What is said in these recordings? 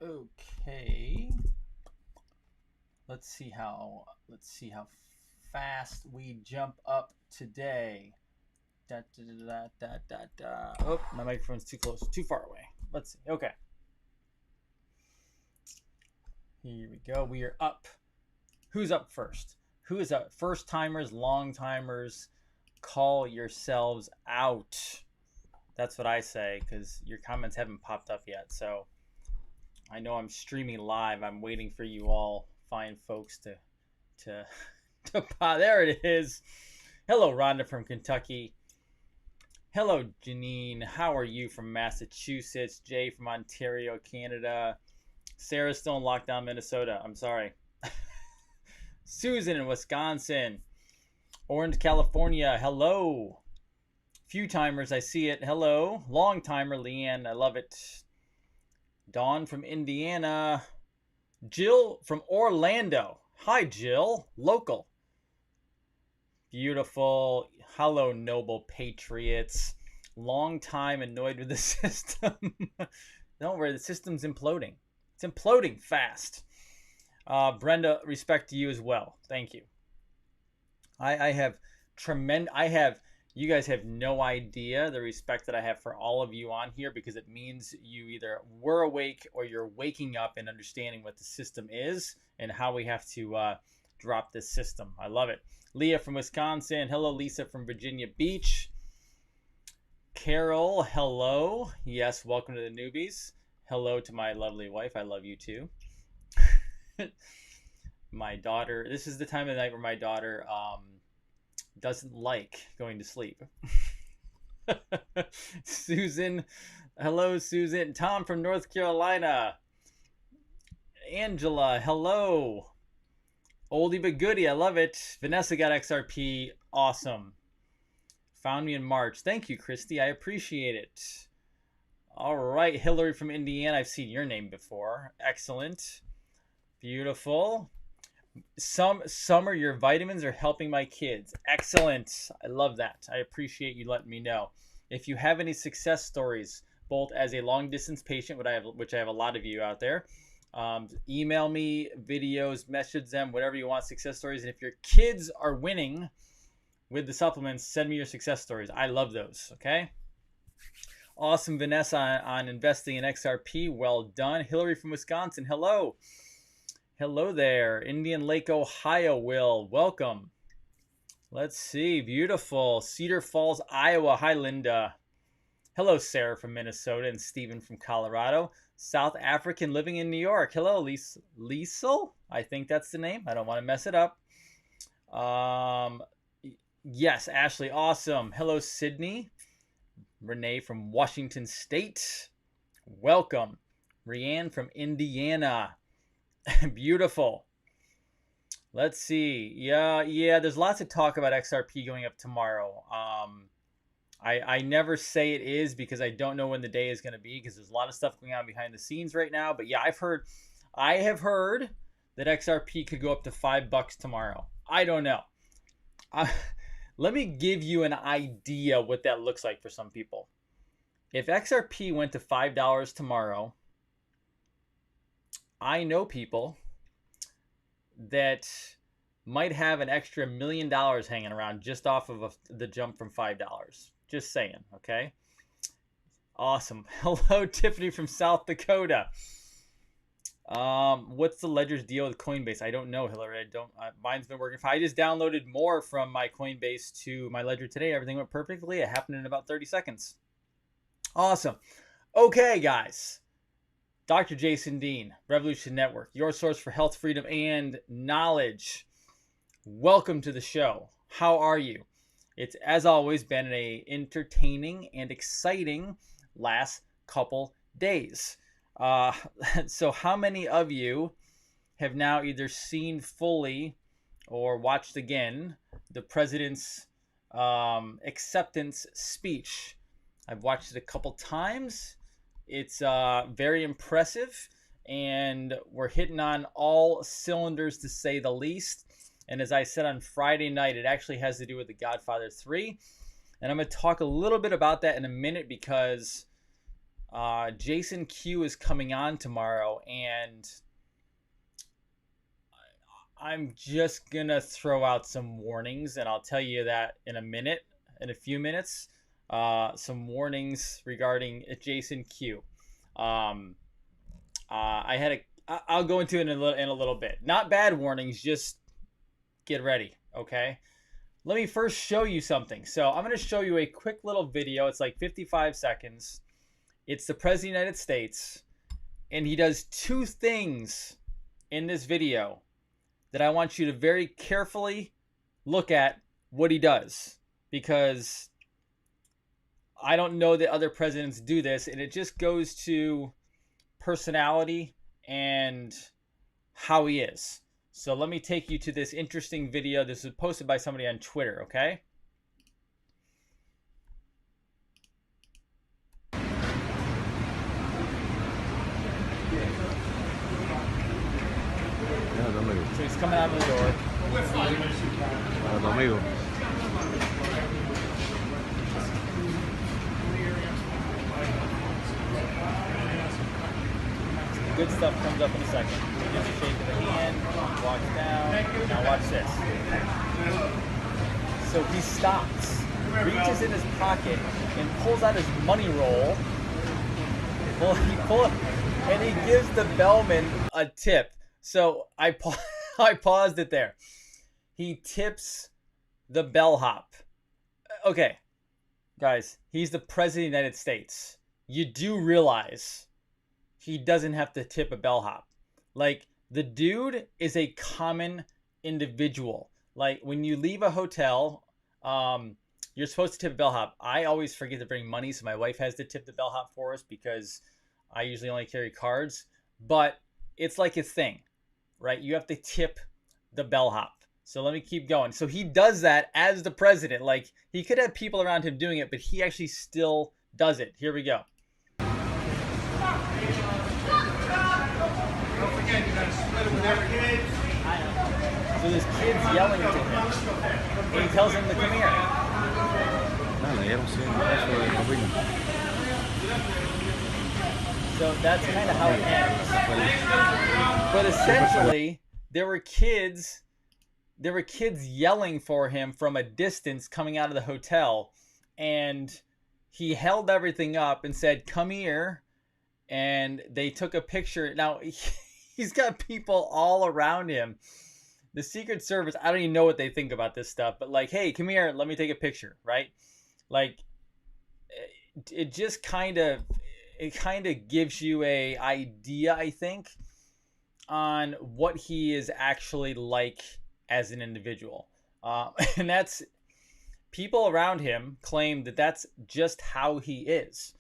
Okay. Let's see how fast we jump up today. Da, da, da, da, da, da. Oh, my microphone's too close, too far away. Let's see. Okay. Here we go. We are up. Who's up first? Who is up? First timers, long timers, call yourselves out. That's what I say because your comments haven't popped up yet. So I know I'm streaming live. I'm waiting for you all fine folks to to pop. There it is. Hello, Rhonda from Kentucky. Hello, Janine. How are you from Massachusetts? Jay from Ontario, Canada. Sarah's still in lockdown, Minnesota. I'm sorry. Susan in Wisconsin. Orange, California. Hello. Few timers, I see it. Hello. Long timer, Leanne. I love it. Dawn from Indiana. Jill from Orlando. Hi, Jill. Local. Beautiful. Hello, noble patriots. Long time annoyed with the system. Don't worry, the system's imploding. It's imploding fast. Brenda, respect to you as well. Thank you. I have you guys have no idea the respect that I have for all of you on here because it means you either were awake or you're waking up and understanding what the system is and how we have to drop this system. I love it. Leah from Wisconsin. Hello, Lisa from Virginia Beach. Carol, hello. Yes, welcome to the newbies. Hello to my lovely wife. I love you too. My daughter, this is the time of the night where my daughter doesn't like going to sleep. Susan, hello, Susan. Tom from North Carolina. Angela, hello. Oldie but goodie, I love it. Vanessa got XRP, awesome. Found me in March. Thank you, Christy. I appreciate it. All right, Hillary from Indiana. I've seen your name before. Excellent. Beautiful. Summer, your vitamins are helping my kids. Excellent. I love that. I appreciate you letting me know. If you have any success stories, both as a long distance patient, which I have a lot of you out there, email me videos, message them, whatever you want, success stories. And if your kids are winning with the supplements, send me your success stories. I love those. Okay. Awesome, Vanessa, on investing in XRP. Well done. Hillary from Wisconsin. Hello. Hello there. Indian Lake, Ohio. Will, welcome. Let's see. Beautiful. Cedar Falls, Iowa. Hi, Linda. Hello, Sarah from Minnesota and Stephen from Colorado. South African living in New York. Hello, Liesel. I think that's the name. I don't want to mess it up. Yes, Ashley. Awesome. Hello, Sydney. Renee from Washington State. Welcome. Rianne from Indiana. Beautiful. Let's see. Yeah, there's lots of talk about XRP going up tomorrow. I never say it is because I don't know when the day is going to be because there's a lot of stuff going on behind the scenes right now. But yeah, I have heard that XRP could go up to $5 tomorrow. I don't know. Let me give you an idea what that looks like for some people. If XRP went to $5 tomorrow, I know people that might have an extra $1 million hanging around just off of the jump from $5. Just saying, okay? Awesome. Hello, Tiffany from South Dakota. What's the Ledger's deal with Coinbase? I don't know, Hillary. Mine's been working fine. I just downloaded more from my Coinbase to my Ledger today. Everything went perfectly. It happened in about 30 seconds. Awesome. Okay, guys. Dr. Jason Dean, Revolution Network, your source for health, freedom, and knowledge. Welcome to the show. How are you? It's, as always, been an entertaining and exciting last couple days. So how many of you have now either seen fully or watched again the president's acceptance speech? I've watched it a couple times. It's very impressive, and we're hitting on all cylinders to say the least. And as I said on Friday night, it actually has to do with The Godfather 3. And I'm going to talk a little bit about that in a minute because Jason Q is coming on tomorrow, and I'm just gonna throw out some warnings, and I'll tell you that in a few minutes. Some warnings regarding Jason Q. Um, I had a. I'll go into it in a little bit. Not bad warnings, just get ready, okay? Let me first show you something. So I'm going to show you a quick little video. It's like 55 seconds. It's the President of the United States, and he does two things in this video that I want you to very carefully look at what he does, because I don't know that other presidents do this, and it just goes to personality and how he is. So let me take you to this interesting video. This was posted by somebody on Twitter, okay? So he's coming out of the door. Good stuff comes up in a second. He gives a shake of the hand, walks down. Now watch this. So he stops, reaches in his pocket, and pulls out his money roll. And he gives the bellman a tip. So I paused it there. He tips the bellhop. Okay, guys, he's the President of the United States. You do realize he doesn't have to tip a bellhop. Like, the dude is a common individual. Like, when you leave a hotel, you're supposed to tip a bellhop. I always forget to bring money, so my wife has to tip the bellhop for us because I usually only carry cards. But it's like a thing, right? You have to tip the bellhop. So let me keep going. So he does that as the president. Like, he could have people around him doing it, but he actually still does it. Here we go. So there's kids yelling to him, and he tells them to come here. So that's kind of how it ends. But essentially, there were kids yelling for him from a distance coming out of the hotel, and he held everything up and said, "Come here." And they took a picture. Now, he's got people all around him. The Secret Service, I don't even know what they think about this stuff, but like, hey, come here, let me take a picture, right? Like, it just kind of gives you a idea, I think, on what he is actually like as an individual. And that's, people around him claim that that's just how he is.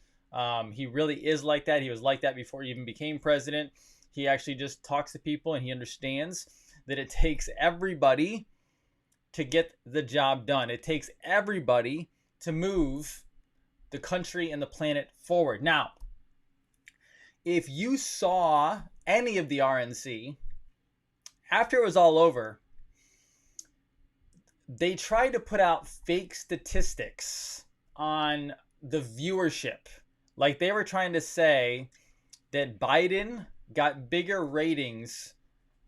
He really is like that. He was like that before he even became president. He actually just talks to people, and he understands that it takes everybody to get the job done. It takes everybody to move the country and the planet forward. Now, if you saw any of the RNC, after it was all over, they tried to put out fake statistics on the viewership. Like, they were trying to say that Biden got bigger ratings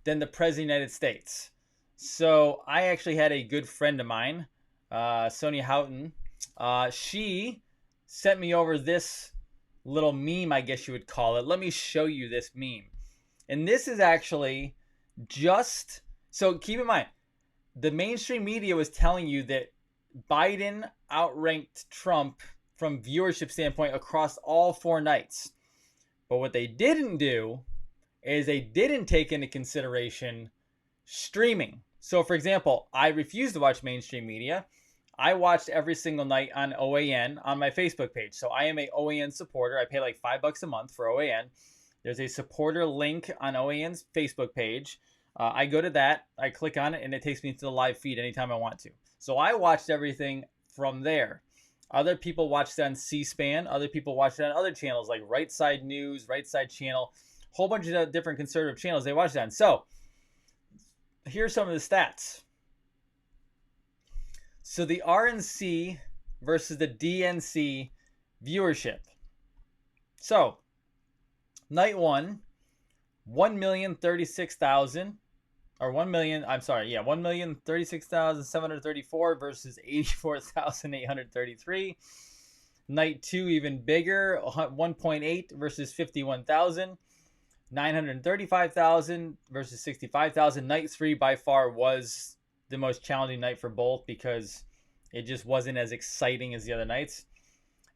than the President of the United States. So I actually had a good friend of mine, Sonia Houghton. She sent me over this little meme, I guess you would call it. Let me show you this meme. And this is actually just, so keep in mind, the mainstream media was telling you that Biden outranked Trump from viewership standpoint across all 4 nights. But what they didn't do is they didn't take into consideration streaming. So, for example, I refuse to watch mainstream media. I watched every single night on OAN on my Facebook page. So I am a OAN supporter. I pay like $5 a month for OAN. There's a supporter link on OAN's Facebook page. I go to that, I click on it, and it takes me to the live feed anytime I want to. So I watched everything from there. Other people watched it on C-SPAN. Other people watched it on other channels like Right Side News, Right Side Channel, whole bunch of different conservative channels they watched it on. So here's some of the stats. So the RNC versus the DNC viewership. So, night one, 1,036,000 or 1 million, I'm sorry, yeah, 1,036,734 versus 84,833. Night two, even bigger, 1.8 versus 51,000. 935,000 versus 65,000. Night three by far was the most challenging night for both because it just wasn't as exciting as the other nights.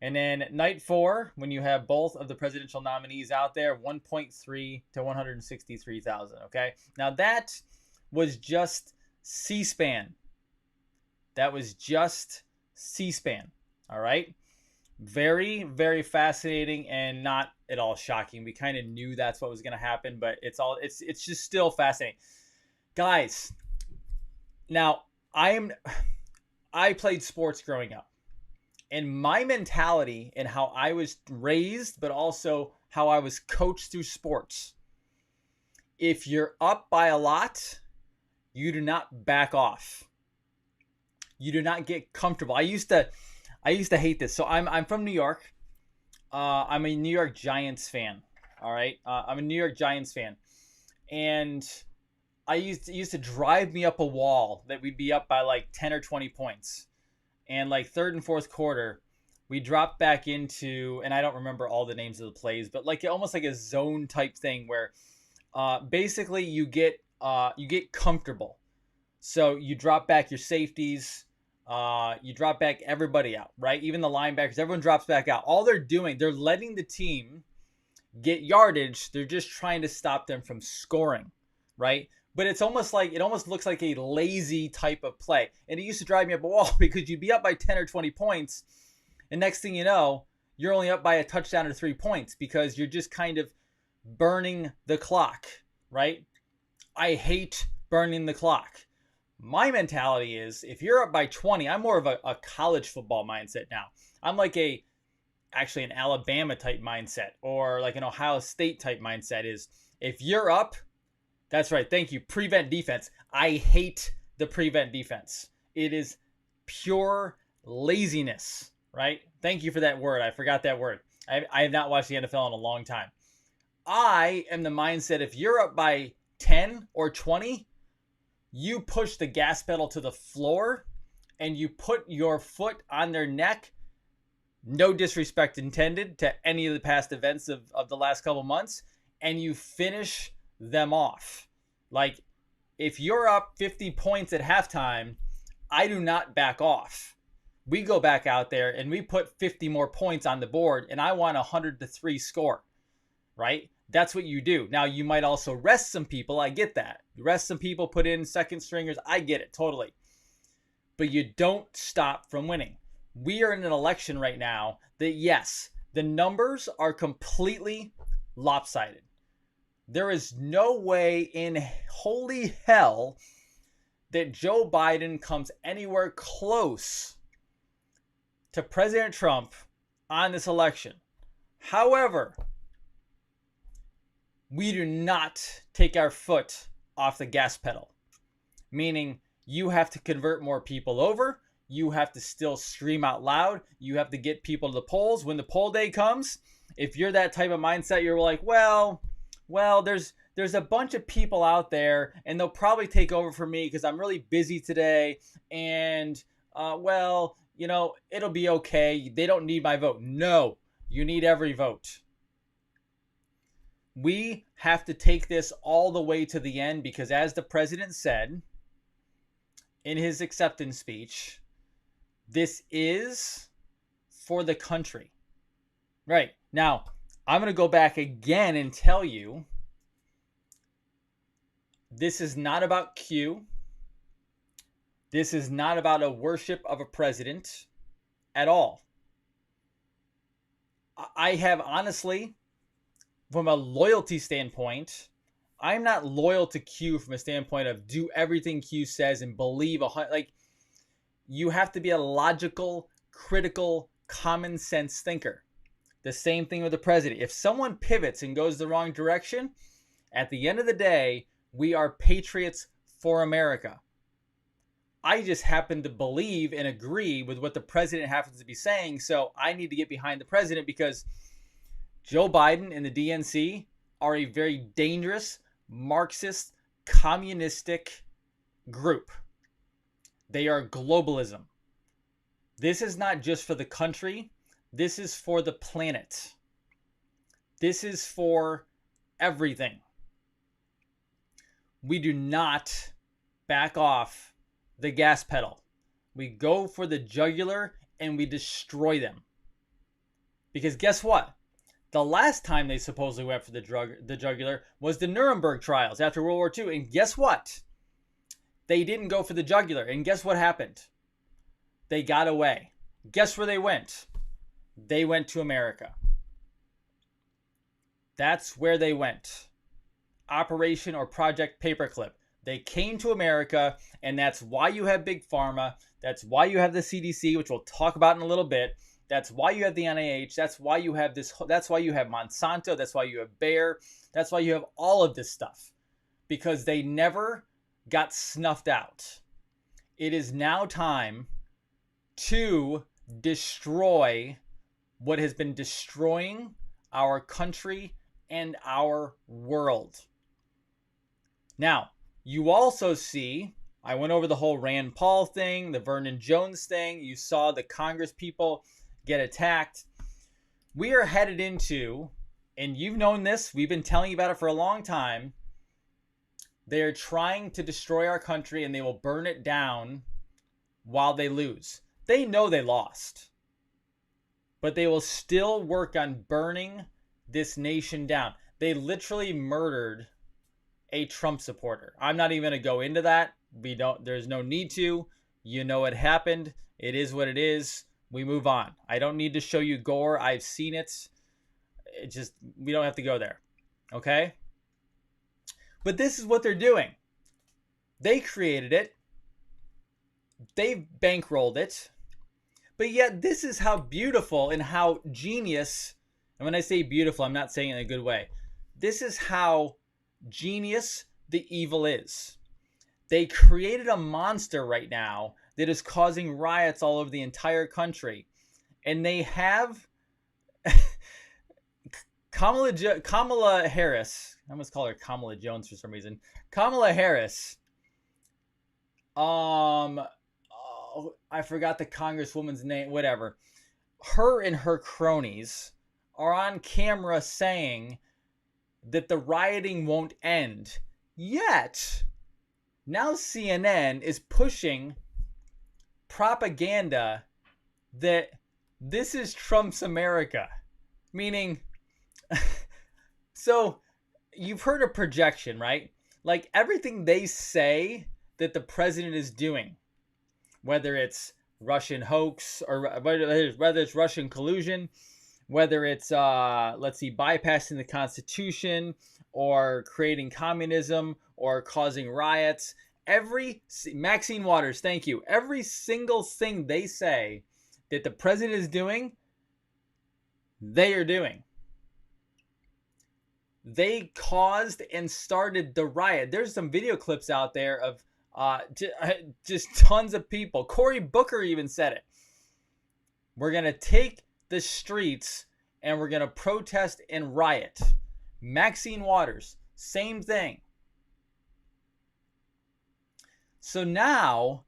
And then night four, when you have both of the presidential nominees out there, 1.3 to 163,000. Okay. Now that was just C-SPAN. That was just C-SPAN. All right. Very, very fascinating and not at all shocking. We kind of knew that's what was going to happen, but it's just still fascinating. Guys, now I played sports growing up. And my mentality and how I was raised, but also how I was coached through sports. If you're up by a lot, you do not back off. You do not get comfortable. I used to hate this. So I'm from New York. I'm a New York Giants fan. All right. I'm a New York Giants fan. And I used to drive me up a wall that we'd be up by like 10 or 20 points. And like third and fourth quarter, we dropped back into, and I don't remember all the names of the plays, but like almost like a zone type thing where basically you get comfortable. So you drop back your safeties, you drop back everybody out, right? Even the linebackers, everyone drops back out. All they're doing, they're letting the team get yardage. They're just trying to stop them from scoring, right? But it almost looks like a lazy type of play. And it used to drive me up a wall because you'd be up by 10 or 20 points. And next thing you know, you're only up by a touchdown or 3 points because you're just kind of burning the clock, right? I hate burning the clock. My mentality is if you're up by 20, I'm more of a college football mindset now. I'm like actually an Alabama type mindset or like an Ohio State type mindset is if you're up, that's right. Thank you. Prevent defense. I hate the prevent defense. It is pure laziness, right? Thank you for that word. I forgot that word. I have not watched the NFL in a long time. I am the mindset if you're up by 10 or 20, you push the gas pedal to the floor and you put your foot on their neck. No disrespect intended to any of the past events of the last couple months. And you finish them off. Like if you're up 50 points at halftime, I do not back off. We go back out there and we put 50 more points on the board and I want a 100-3 score, right? That's what you do. Now you might also rest some people. I get that. You rest some people, put in second stringers. I get it totally. But you don't stop from winning. We are in an election right now that yes, the numbers are completely lopsided. There is no way in holy hell that Joe Biden comes anywhere close to President Trump on this election. However, we do not take our foot off the gas pedal, meaning you have to convert more people over. You have to still scream out loud. You have to get people to the polls. When the poll day comes, if you're that type of mindset, you're like, well, there's a bunch of people out there and they'll probably take over for me because I'm really busy today. And, it'll be okay. They don't need my vote. No, you need every vote. We have to take this all the way to the end because as the president said in his acceptance speech, this is for the country. Right. Now, I'm going to go back again and tell you this is not about Q. This is not about a worship of a president at all. I have honestly, from a loyalty standpoint, I'm not loyal to Q from a standpoint of do everything Q says and believe you have to be a logical, critical, common sense thinker. The same thing with the president. If someone pivots and goes the wrong direction, at the end of the day, we are patriots for America. I just happen to believe and agree with what the president happens to be saying. So I need to get behind the president because Joe Biden and the DNC are a very dangerous, Marxist, communistic group. They are globalism. This is not just for the country. This is for the planet. This is for everything. We do not back off the gas pedal. We go for the jugular and we destroy them. Because guess what? The last time they supposedly went for the jugular was the Nuremberg trials after World War II. And guess what? They didn't go for the jugular. And guess what happened? They got away. Guess where they went? They went to America. That's where they went. Operation or Project Paperclip. They came to America, and that's why you have Big Pharma. That's why you have the CDC, which we'll talk about in a little bit. That's why you have the NIH. That's why you have this. That's why you have Monsanto. That's why you have Bayer. That's why you have all of this stuff. Because they never got snuffed out. It is now time to destroy what has been destroying our country and our world. Now, you also see, I went over the whole Rand Paul thing, the Vernon Jones thing. You saw the Congress people get attacked. We are headed into, and you've known this, we've been telling you about it for a long time. They're trying to destroy our country and they will burn it down while they lose. They know they lost, but they will still work on burning this nation down. They literally murdered a Trump supporter. I'm not even going to go into that. There's no need to. You know it happened. It is what it is. We move on. I don't need to show you gore. I've seen it. We don't have to go there. Okay? But this is what they're doing. They created it. They've bankrolled it. But yet this is how beautiful and how genius, and when I say beautiful, I'm not saying it in a good way. This is how genius the evil is. They created a monster right now that is causing riots all over the entire country. And they have Kamala Harris. I almost call her Kamala Jones for some reason. Kamala Harris. I forgot the congresswoman's name, whatever. Her and her cronies are on camera saying that the rioting won't end. Yet, now CNN is pushing propaganda that this is Trump's America. Meaning, so you've heard of projection, right? Like everything they say that the president is doing, whether it's Russian hoax or whether it's Russian collusion, whether it's bypassing the Constitution or creating communism or causing riots. Maxine Waters, thank you. Every single thing they say that the president is doing, they are doing. They caused and started the riot. There's some video clips out there of just tons of people. Cory Booker even said it. We're going to take the streets and we're going to protest and riot. Maxine Waters, same thing. So now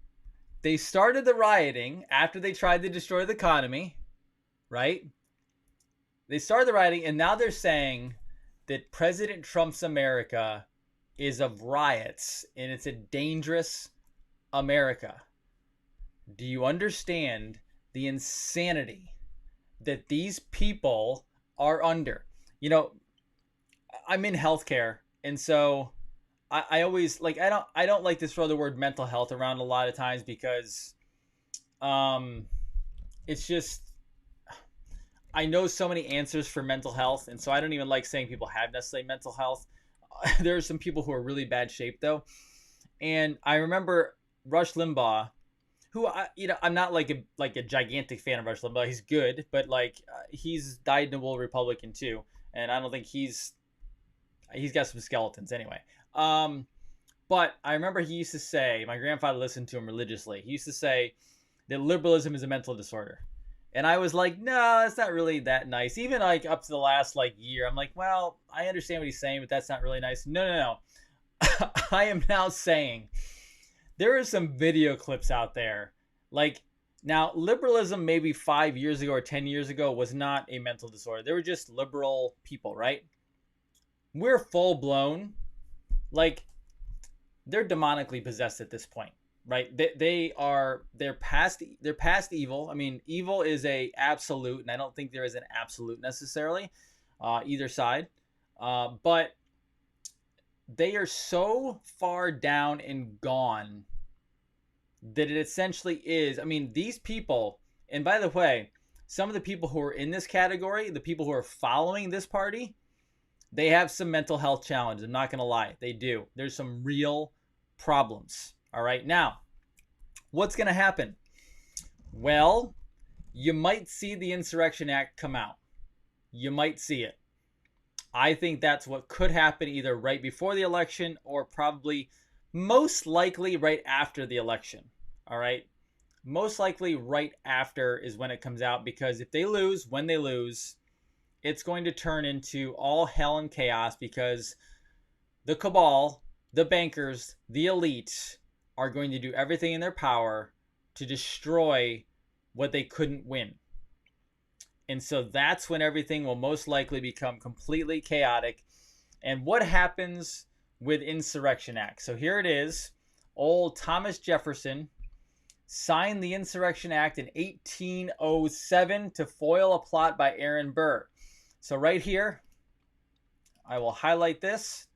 they started the rioting after they tried to destroy the economy, right? They started the rioting and now they're saying that President Trump's America is of riots and it's a dangerous America. Do you understand the insanity that these people are under? You know, I'm in healthcare, and so I always I don't like to throw the word mental health around a lot of times because it's just, I know so many answers for mental health, and so I don't even like saying people have necessarily mental health. There are some people who are really bad shape though, and I remember Rush Limbaugh, who I'm not like a gigantic fan of Rush Limbaugh. He's good, but he's dyed-in-the-wool Republican too, and I don't think he's got some skeletons anyway. But I remember he used to say, my grandfather listened to him religiously. He used to say that liberalism is a mental disorder. And I was like, no, it's not really that nice. Even like up to the last like year, I'm like, well, I understand what he's saying, but that's not really nice. No, no, no. I am now saying there are some video clips out there. Like, now, liberalism maybe 5 years ago or 10 years ago was not a mental disorder. They were just liberal people, right? We're full blown. Like, they're demonically possessed at this point, right? They're past evil. I mean, evil is a absolute, and I don't think there is an absolute necessarily, either side. But they are so far down and gone that it essentially is. I mean, these people, and by the way, some of the people who are in this category, the people who are following this party, they have some mental health challenges. I'm not going to lie. They do. There's some real problems. All right. Now, what's going to happen? Well, you might see the Insurrection Act come out. You might see it. I think that's what could happen either right before the election or probably most likely right after the election. All right. Most likely right after is when it comes out, because if they lose, when they lose, it's going to turn into all hell and chaos, because the cabal, the bankers, the elite are going to do everything in their power to destroy what they couldn't win. And so that's when everything will most likely become completely chaotic. And what happens with Insurrection Act? So here it is. Old Thomas Jefferson signed the Insurrection Act in 1807 to foil a plot by Aaron Burr. So right here, I will highlight this.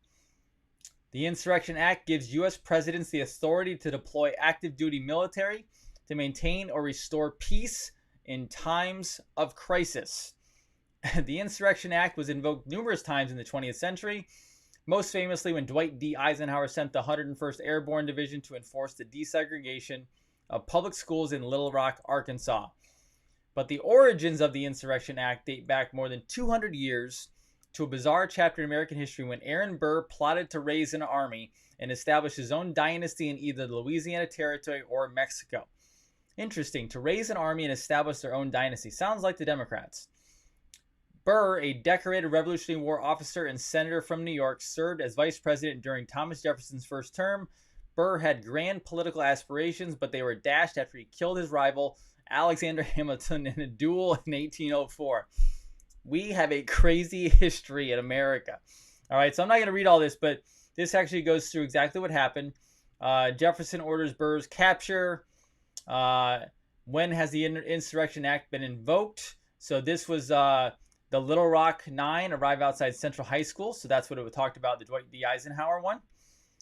The Insurrection Act gives U.S. presidents the authority to deploy active duty military to maintain or restore peace in times of crisis. The Insurrection Act was invoked numerous times in the 20th century, most famously when Dwight D. Eisenhower sent the 101st Airborne Division to enforce the desegregation of public schools in Little Rock, Arkansas. But the origins of the Insurrection Act date back more than 200 years to a bizarre chapter in American history when Aaron Burr plotted to raise an army and establish his own dynasty in either the Louisiana Territory or Mexico. Interesting, to raise an army and establish their own dynasty. Sounds like the Democrats. Burr, a decorated Revolutionary War officer and senator from New York, served as vice president during Thomas Jefferson's first term. Burr had grand political aspirations, but they were dashed after he killed his rival, Alexander Hamilton, in a duel in 1804. We have a crazy history in America. All right, so I'm not going to read all this, but this actually goes through exactly what happened. Jefferson orders Burr's capture. When has the Insurrection Act been invoked? So this was the Little Rock Nine arrive outside Central High School. So that's what it talked about, the Dwight D. Eisenhower one.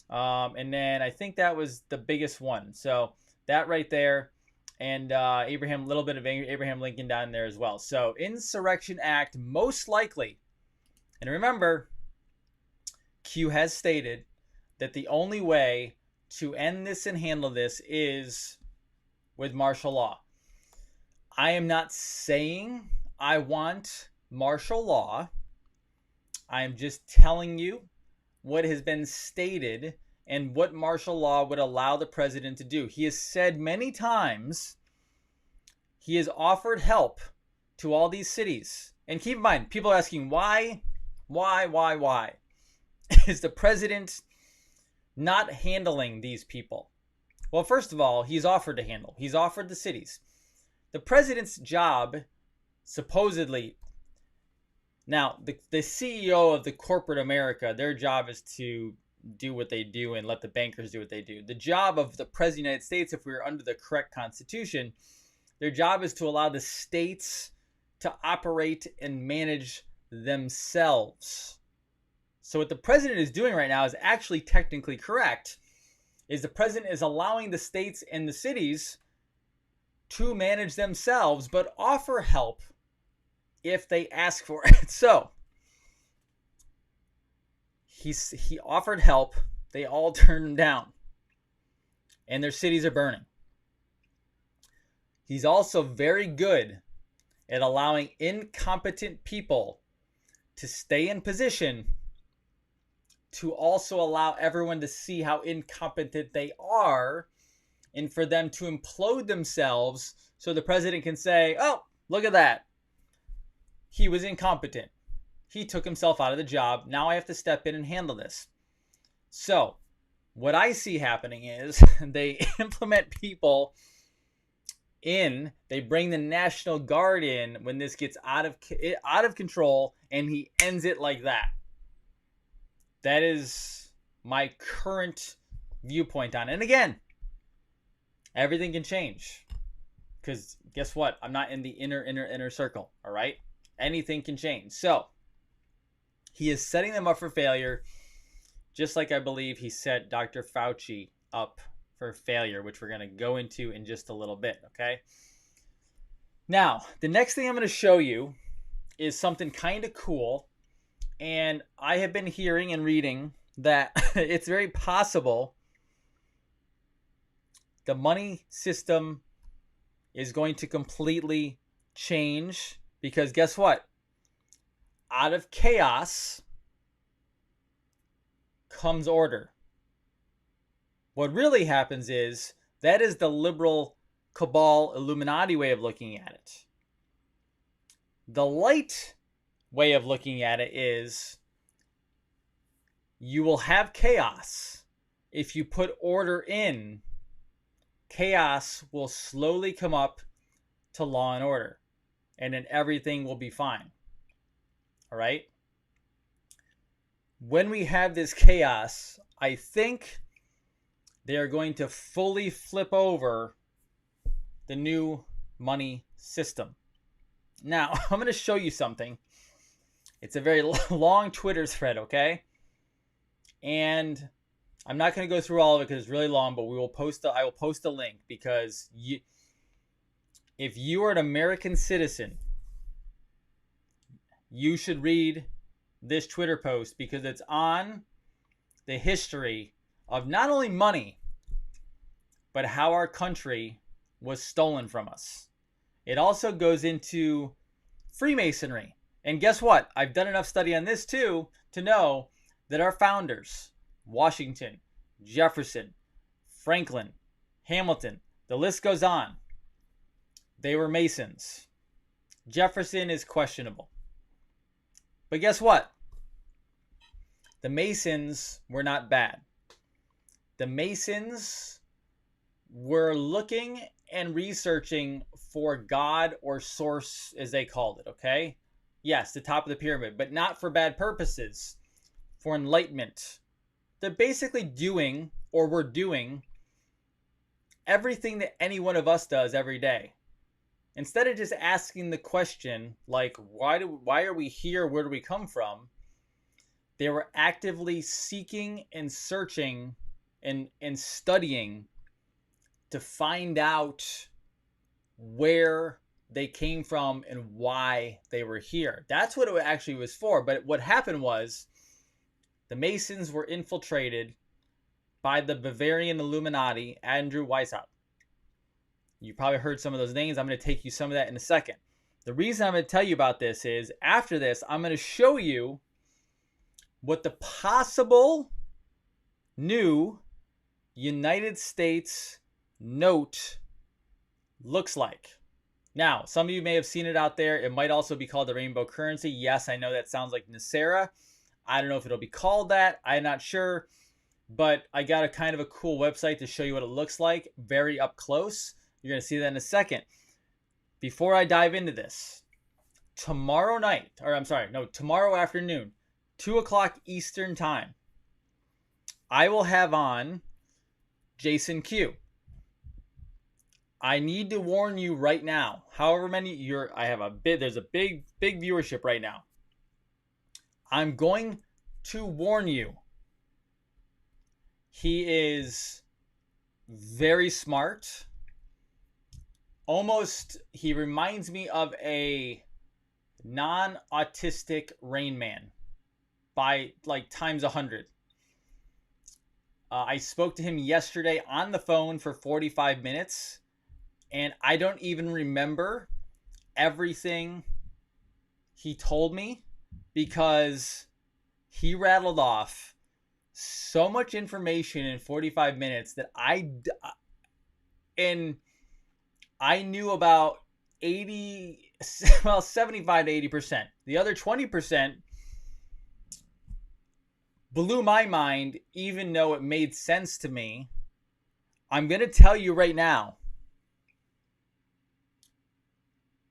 And then I think that was the biggest one. So that right there. And a little bit of Abraham Lincoln down there as well. So Insurrection Act, most likely. And remember, Q has stated that the only way to end this and handle this is with martial law. I am not saying I want martial law. I am just telling you what has been stated and what martial law would allow the president to do. He has said many times he has offered help to all these cities. And keep in mind, people are asking why? Is the president not handling these people? Well, first of all, he's offered to handle. He's offered the cities. The president's job, supposedly, now the CEO of the corporate America, their job is to do what they do and let the bankers do what they do. The job of the president of the United States, if we were under the correct constitution, their job is to allow the states to operate and manage themselves. So what the president is doing right now is actually technically correct. Is the president is allowing the states and the cities to manage themselves, but offer help if they ask for it. So he offered help. They all turned him down. And their cities are burning. He's also very good at allowing incompetent people to stay in position, to also allow everyone to see how incompetent they are, and for them to implode themselves so the president can say, oh, Look at that. He was incompetent. He took himself out of the job. Now I have to step in and handle this. So what I see happening is they implement people in, they bring the National Guard in when this gets out of control, and he ends it like that. That is my current viewpoint on it. And again, everything can change, because guess what? I'm not in the inner circle. All right, anything can change. So he is setting them up for failure, just like I believe he set Dr. Fauci up for failure, which we're going to go into in just a little bit. Okay, now the next thing I'm going to show you is something kind of cool. And I have been hearing and reading that it's very possible the money system is going to completely change, because guess what? Out of chaos comes order. What really happens is that is the liberal cabal Illuminati way of looking at it. The light way of looking at it is you will have chaos. If you put order in, chaos will slowly come up to law and order, and then everything will be fine. All right? When we have this chaos, I think they are going to fully flip over the new money system. Now, I'm going to show you something. It's a very long Twitter thread, okay? And I'm not going to go through all of it because it's really long, but I will post a link, because if you are an American citizen, you should read this Twitter post, because it's on the history of not only money, but how our country was stolen from us. It also goes into Freemasonry. And guess what? I've done enough study on this too to know that our founders, Washington, Jefferson, Franklin, Hamilton, the list goes on, they were Masons. Jefferson is questionable. But guess what? The Masons were not bad. The Masons were looking and researching for God, or source as they called it, okay? Yes, the top of the pyramid, but not for bad purposes, for enlightenment. They're basically doing, or were doing, everything that any one of us does every day. Instead of just asking the question, like, why are we here? Where do we come from? They were actively seeking and searching and studying to find out where they came from and why they were here. That's what it actually was for. But what happened was the Masons were infiltrated by the Bavarian Illuminati, Andrew Weishaupt. You probably heard some of those names. I'm going to take you some of that in a second. The reason I'm going to tell you about this is, after this, I'm going to show you what the possible new United States note looks like. Now, some of you may have seen it out there. It might also be called the rainbow currency. Yes, I know that sounds like Nasera. I don't know if it'll be called that. I'm not sure. But I got a kind of a cool website to show you what it looks like, very up close. You're going to see that in a second. Before I dive into this, tomorrow afternoon, 2 o'clock Eastern time, I will have on Jason Q. I need to warn you right now, however many there's a big viewership right now. I'm going to warn you. He is very smart. He reminds me of a non-autistic Rain Man by like times 100. I spoke to him yesterday on the phone for 45 minutes. And I don't even remember everything he told me, because he rattled off so much information in 45 minutes that I knew about 80 well, 75 to 80%. The other 20% blew my mind, even though it made sense to me. I'm going to tell you right now,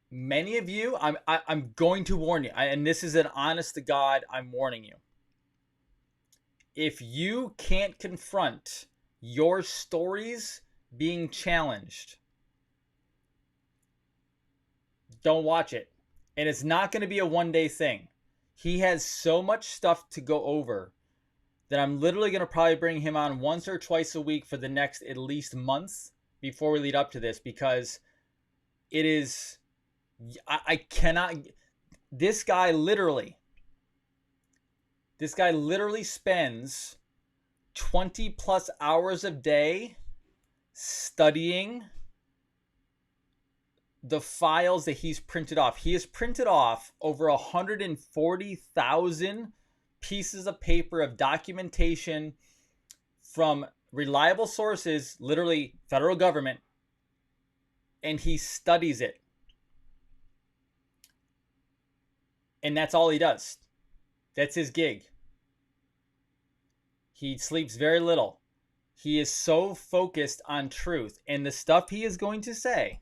many of you, I'm going to warn you, and this is an honest to God, I'm warning you. If you can't confront your stories being challenged, don't watch it. And it's not going to be a one-day thing. He has so much stuff to go over that I'm literally going to probably bring him on once or twice a week for the next at least month before we lead up to this, because it is, I cannot, this guy literally spends 20 plus hours a day studying the files that he's printed off. He has printed off over 140,000 pieces of paper of documentation from reliable sources, literally federal government, and he studies it. And that's all he does. That's his gig. He sleeps very little. He is so focused on truth. And the stuff he is going to say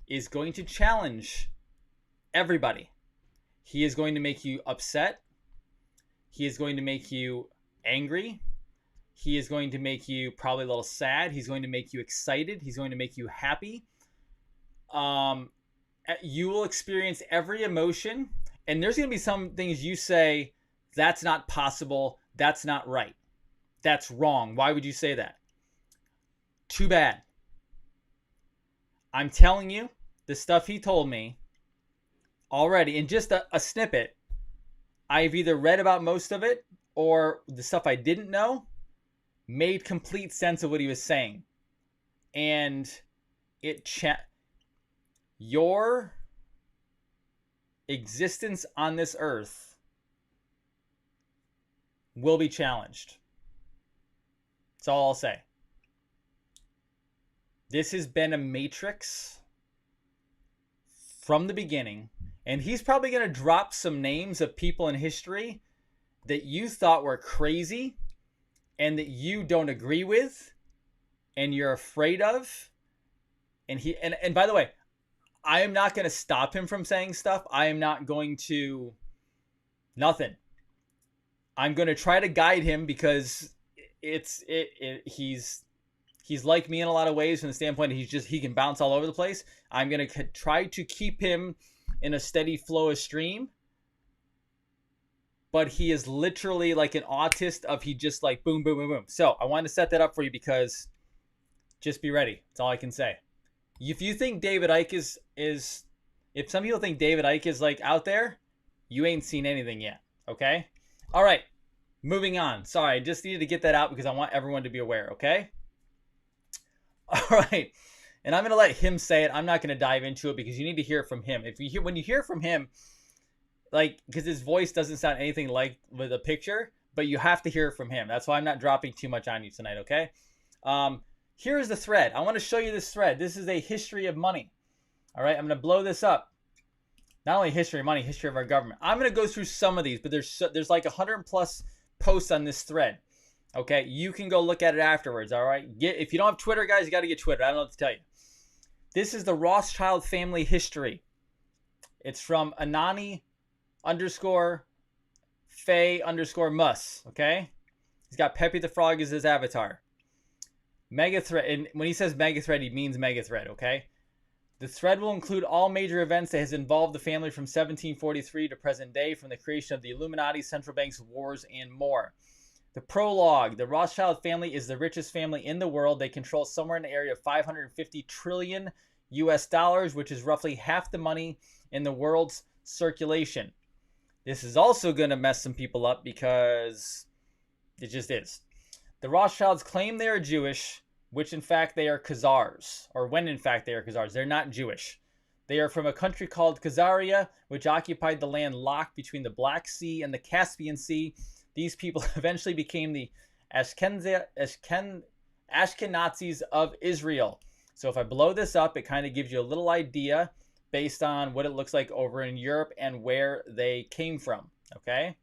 is going to challenge everybody. He is going to make you upset. He is going to make you angry. He is going to make you probably a little sad. He's going to make you excited. He's going to make you happy. You will experience every emotion. And there's going to be some things you say, that's not possible. That's not right. That's wrong. Why would you say that? Too bad. I'm telling you, the stuff he told me already, in just a snippet, I've either read about most of it or the stuff I didn't know made complete sense of what he was saying. And your existence on this earth will be challenged. That's all I'll say. This has been a matrix from the beginning, and he's probably going to drop some names of people in history that you thought were crazy and that you don't agree with and you're afraid of. And by the way, I am not going to stop him from saying stuff. I am not going to nothing. I'm going to try to guide him because he's like me in a lot of ways from the standpoint that he can bounce all over the place. I'm going to try to keep him in a steady flow of stream. But he is literally like an autist of he just like boom, boom, boom, boom. So I wanted to set that up for you because just be ready. That's all I can say. If you think David Icke is if some people think David Icke is like out there, you ain't seen anything yet. Okay? All right. Moving on. Sorry, I just needed to get that out because I want everyone to be aware. Okay? All right. And I'm going to let him say it. I'm not going to dive into it because you need to hear it from him. When you hear from him, like, because his voice doesn't sound anything like with a picture, but you have to hear it from him. That's why I'm not dropping too much on you tonight, okay? Here's the thread. I want to show you this thread. This is a history of money. All right, I'm going to blow this up. Not only history of money, history of our government. I'm going to go through some of these, but there's like 100 plus posts on this thread. Okay, you can go look at it afterwards, all right? If you don't have Twitter, guys, you got to get Twitter. I don't know what to tell you. This is the Rothschild family history. It's from Anani _ Faye _ Mus, okay? He's got Pepe the Frog as his avatar. Mega thread, and when he says mega thread, he means mega thread, okay? The thread will include all major events that has involved the family from 1743 to present day, from the creation of the Illuminati, central banks, wars, and more. The prologue. The Rothschild family is the richest family in the world. They control somewhere in the area of 550 trillion US dollars, which is roughly half the money in the world's circulation. This is also going to mess some people up because it just is. The Rothschilds claim they are Jewish, which in fact they are Khazars, or when in fact they are Khazars. They're not Jewish. They are from a country called Khazaria, which occupied the land locked between the Black Sea and the Caspian Sea. These people eventually became the Ashkenazis of Israel. So if I blow this up, it kind of gives you a little idea based on what it looks like over in Europe and where they came from, okay?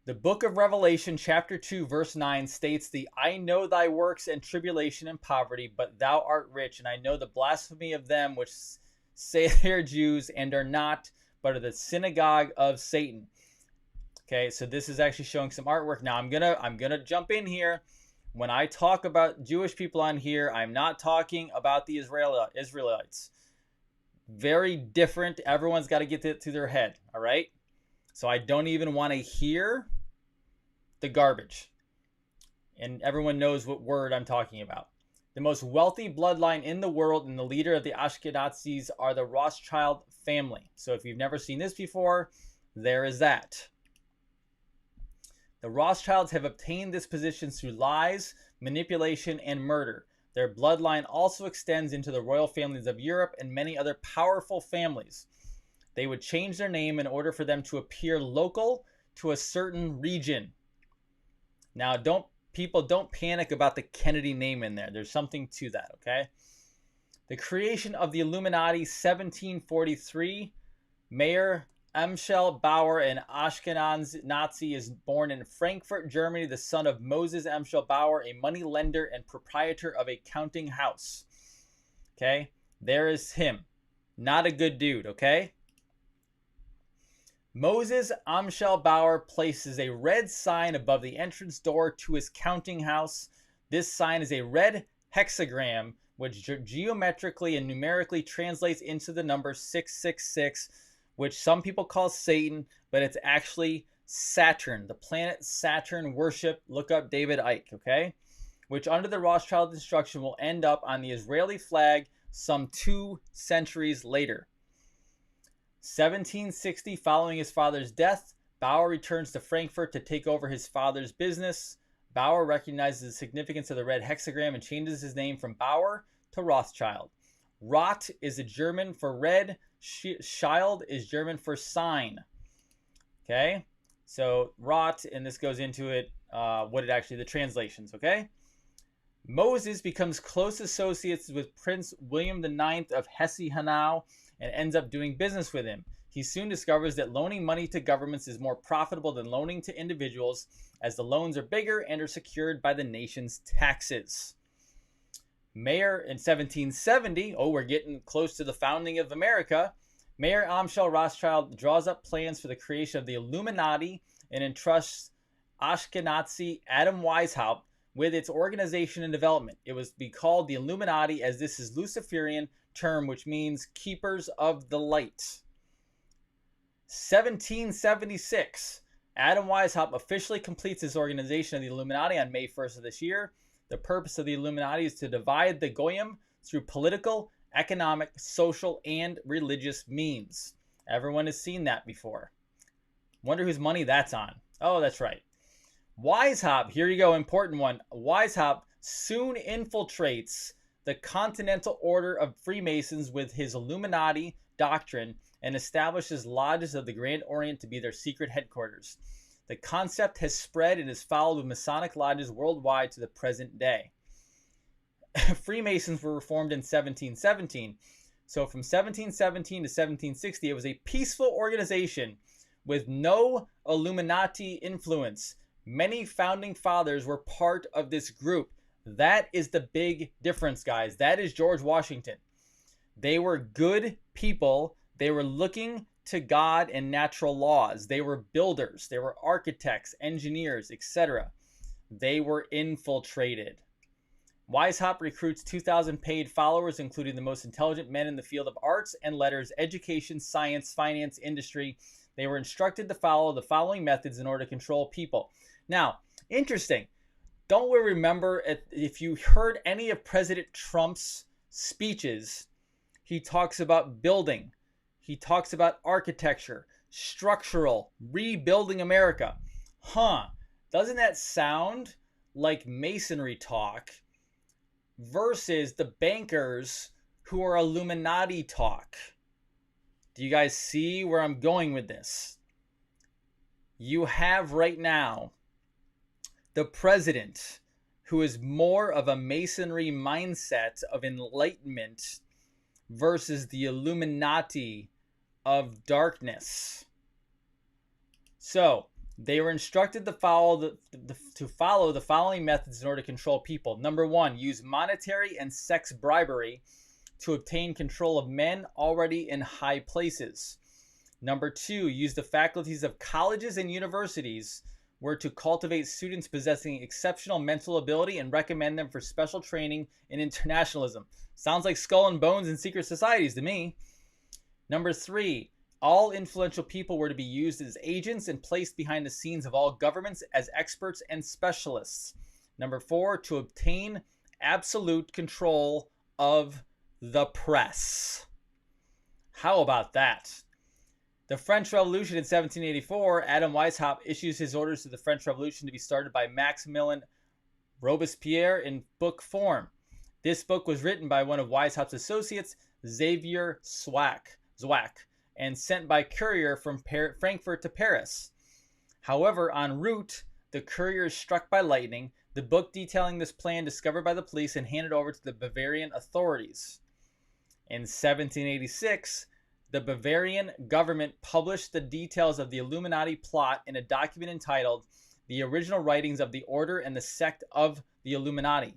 The book of Revelation, chapter 2, verse 9 states, I know thy works and tribulation and poverty, but thou art rich, and I know the blasphemy of them which say they are Jews and are not, but are the synagogue of Satan. Okay, so this is actually showing some artwork. Now I'm gonna jump in here. When I talk about Jewish people on here, I'm not talking about the Israelites. Very different. Everyone's got to get it to their head, all right? So I don't even want to hear the garbage. And everyone knows what word I'm talking about. The most wealthy bloodline in the world and the leader of the Ashkenazis are the Rothschild family. So if you've never seen this before, there is that. The Rothschilds have obtained this position through lies, manipulation, and murder. Their bloodline also extends into the royal families of Europe and many other powerful families. They would change their name in order for them to appear local to a certain region. Now, don't panic about the Kennedy name in there. There's something to that, okay? The creation of the Illuminati, 1743. Mayor Amschel Bauer, an Ashkenaz Nazi, is born in Frankfurt, Germany, the son of Moses Amschel Bauer, a money lender and proprietor of a counting house. Okay, there is him. Not a good dude, okay? Moses Amschel Bauer places a red sign above the entrance door to his counting house. This sign is a red hexagram, which geometrically and numerically translates into the number 666, which some people call Satan, but it's actually Saturn, the planet Saturn worship. Look up David Icke, okay? Which under the Rothschild instruction will end up on the Israeli flag some 2 centuries later. 1760, following his father's death, Bauer returns to Frankfurt to take over his father's business. Bauer recognizes the significance of the red hexagram and changes his name from Bauer to Rothschild. Roth is a German for red. Schild is German for sign. Okay, so Roth, and this goes into it, the translations, okay? Moses becomes close associates with Prince William IX of Hesse-Hanau and ends up doing business with him. He soon discovers that loaning money to governments is more profitable than loaning to individuals, as the loans are bigger and are secured by the nation's taxes. Mayor in 1770, we're getting close to the founding of America, Mayor Amschel Rothschild draws up plans for the creation of the Illuminati and entrusts Ashkenazi Adam Weishaupt with its organization and development. It was to be called the Illuminati, as this is Luciferian term, which means keepers of the light. 1776, Adam Weishaupt officially completes his organization of the Illuminati on May 1st of this year. The purpose of the Illuminati is to divide the Goyim through political, economic, social, and religious means. Everyone has seen that before. Wonder whose money that's on. Oh, that's right. Weishaupt, here you go, important one. Weishaupt soon infiltrates the Continental Order of Freemasons with his Illuminati doctrine and establishes lodges of the Grand Orient to be their secret headquarters. The concept has spread and is followed with Masonic lodges worldwide to the present day. Freemasons were reformed in 1717. So from 1717 to 1760, it was a peaceful organization with no Illuminati influence. Many founding fathers were part of this group. That is the big difference, guys. That is George Washington. They were good people. They were looking to God and natural laws. They were builders. They were architects, engineers, etc. They were infiltrated. Weishaupt recruits 2,000 paid followers, including the most intelligent men in the field of arts and letters, education, science, finance, industry. They were instructed to follow the following methods in order to control people. Now, interesting. Don't we remember, if you heard any of President Trump's speeches, he talks about building. He talks about architecture, structural, rebuilding America. Doesn't that sound like Masonry talk versus the bankers who are Illuminati talk? Do you guys see where I'm going with this? You have right now the president, who is more of a Masonry mindset of enlightenment, versus the Illuminati of darkness. So they were instructed to follow the following methods in order to control people. Number 1, use monetary and sex bribery to obtain control of men already in high places. Number 2, use the faculties of colleges and universities were to cultivate students possessing exceptional mental ability and recommend them for special training in internationalism. Sounds like Skull and Bones and secret societies to me. Number 3, all influential people were to be used as agents and placed behind the scenes of all governments as experts and specialists. Number 4, to obtain absolute control of the press. How about that? The French Revolution in 1784, Adam Weishaupt issues his orders to the French Revolution to be started by Maximilien Robespierre in book form. This book was written by one of Weishaupt's associates, Xavier Zwack, and sent by courier from Frankfurt to Paris. However, en route, the courier is struck by lightning. The book detailing this plan discovered by the police and handed over to the Bavarian authorities. In 1786, the Bavarian government published the details of the Illuminati plot in a document entitled The Original Writings of the Order and the Sect of the Illuminati.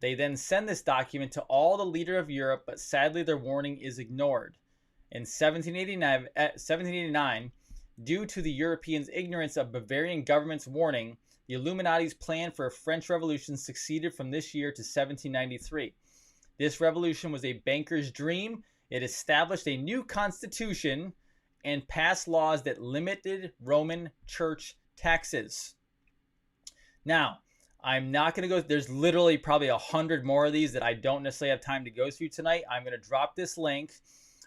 They then send this document to all the leaders of Europe, but sadly their warning is ignored. In 1789, due to the Europeans' ignorance of Bavarian government's warning, the Illuminati's plan for a French Revolution succeeded from this year to 1793. This revolution was a banker's dream. It established a new constitution and passed laws that limited Roman church taxes. Now, I'm not going to go, there's literally probably 100 more of these that I don't necessarily have time to go through tonight. I'm going to drop this link,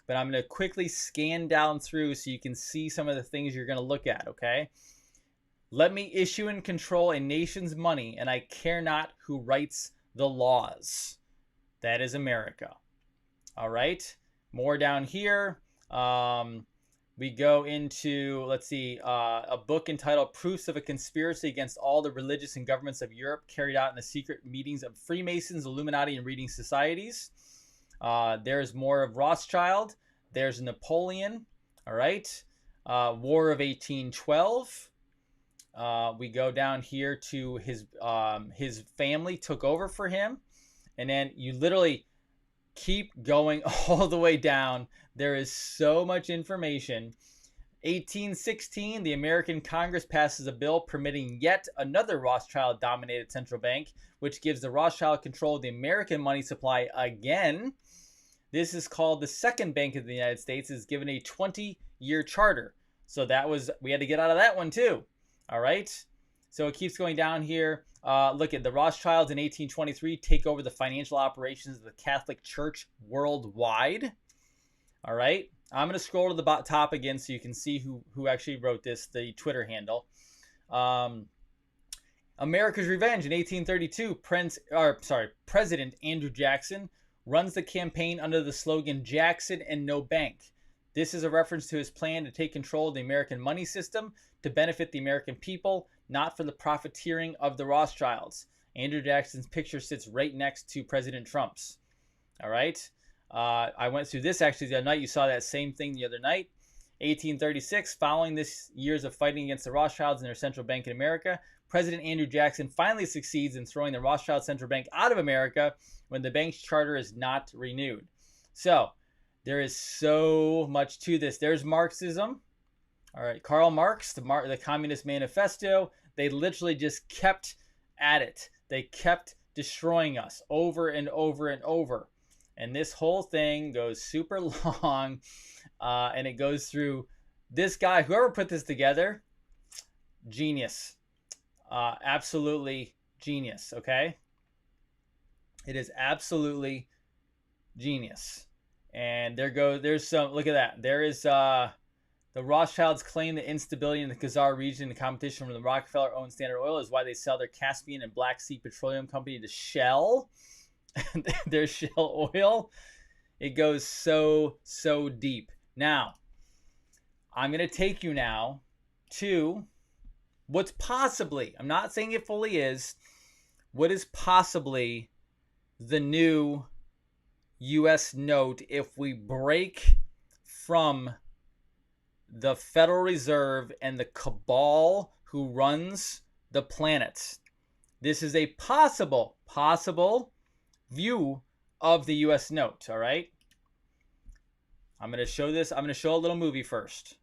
but I'm going to quickly scan down through so you can see some of the things you're going to look at, okay? Let me issue and control a nation's money, and I care not who writes the laws. That is America. All right. More down here. We go into, let's see, a book entitled Proofs of a Conspiracy Against All the Religious and Governments of Europe, carried out in the secret meetings of Freemasons, Illuminati, and reading societies. There's more of Rothschild. There's Napoleon. All right. War of 1812. We go down here to his family took over for him. And then you literally keep going all the way down. There is so much information. 1816, the American Congress passes a bill permitting yet another Rothschild-dominated central bank, which gives the Rothschild control of the American money supply again. This is called the Second Bank of the United States, is given a 20-year charter. So we had to get out of that one too. All right. So it keeps going down here. Look at the Rothschilds in 1823 take over the financial operations of the Catholic Church worldwide. All right. I'm going to scroll to the top again so you can see who actually wrote this, the Twitter handle. America's Revenge in 1832. President Andrew Jackson runs the campaign under the slogan Jackson and No Bank. This is a reference to his plan to take control of the American money system to benefit the American people, not for the profiteering of the Rothschilds. Andrew Jackson's picture sits right next to President Trump's. All right. I went through this actually the other night. You saw that same thing the other night. 1836, following this years of fighting against the Rothschilds and their central bank in America, President Andrew Jackson finally succeeds in throwing the Rothschild Central Bank out of America when the bank's charter is not renewed. So there is so much to this. There's Marxism. All right, Karl Marx, the Communist Manifesto. They literally just kept at it. They kept destroying us over and over and over. And this whole thing goes super long, and it goes through this guy, whoever put this together, genius. Absolutely genius, okay? It is absolutely genius. And there's some, look at that. There is, the Rothschilds claim the instability in the Khazar region and the competition from the Rockefeller-owned Standard Oil is why they sell their Caspian and Black Sea Petroleum Company to Shell. Their Shell oil. It goes so deep. Now, I'm going to take you now to what's possibly, I'm not saying it fully is, what is possibly the new U.S. note if we break from the Federal Reserve and the cabal who runs the planet. This is a possible view of the U.S. note, all right? I'm going to show this. I'm going to show a little movie first.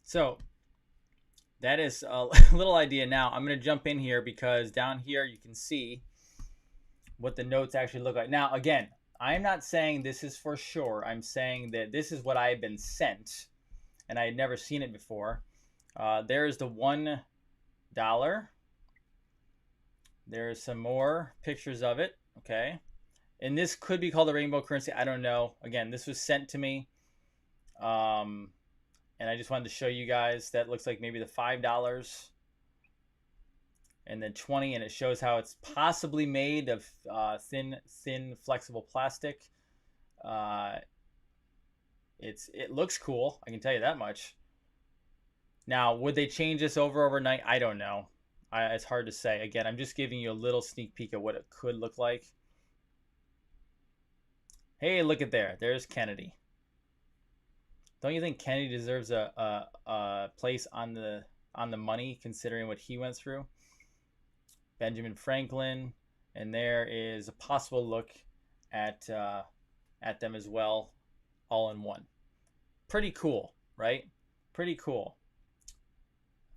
So that is a little idea. Now I'm going to jump in here because down here you can see what the notes actually look like. Now, again, I'm not saying this is for sure. I'm saying that this is what I have been sent, and I had never seen it before. There is the $1. There's some more pictures of it, okay? And this could be called a rainbow currency. I don't know. Again, this was sent to me. And I just wanted to show you guys that looks like maybe the $5 and then 20, and it shows how it's possibly made of thin flexible plastic. It looks cool, I can tell you that much. Now, would they change this overnight? I don't know. It's hard to say. Again, I'm just giving you a little sneak peek of what it could look like. Hey, look at there. There's Kennedy. Don't you think Kennedy deserves a place on the money, considering what he went through? Benjamin Franklin, and there is a possible look at them as well, all in one. Pretty cool, right? Pretty cool.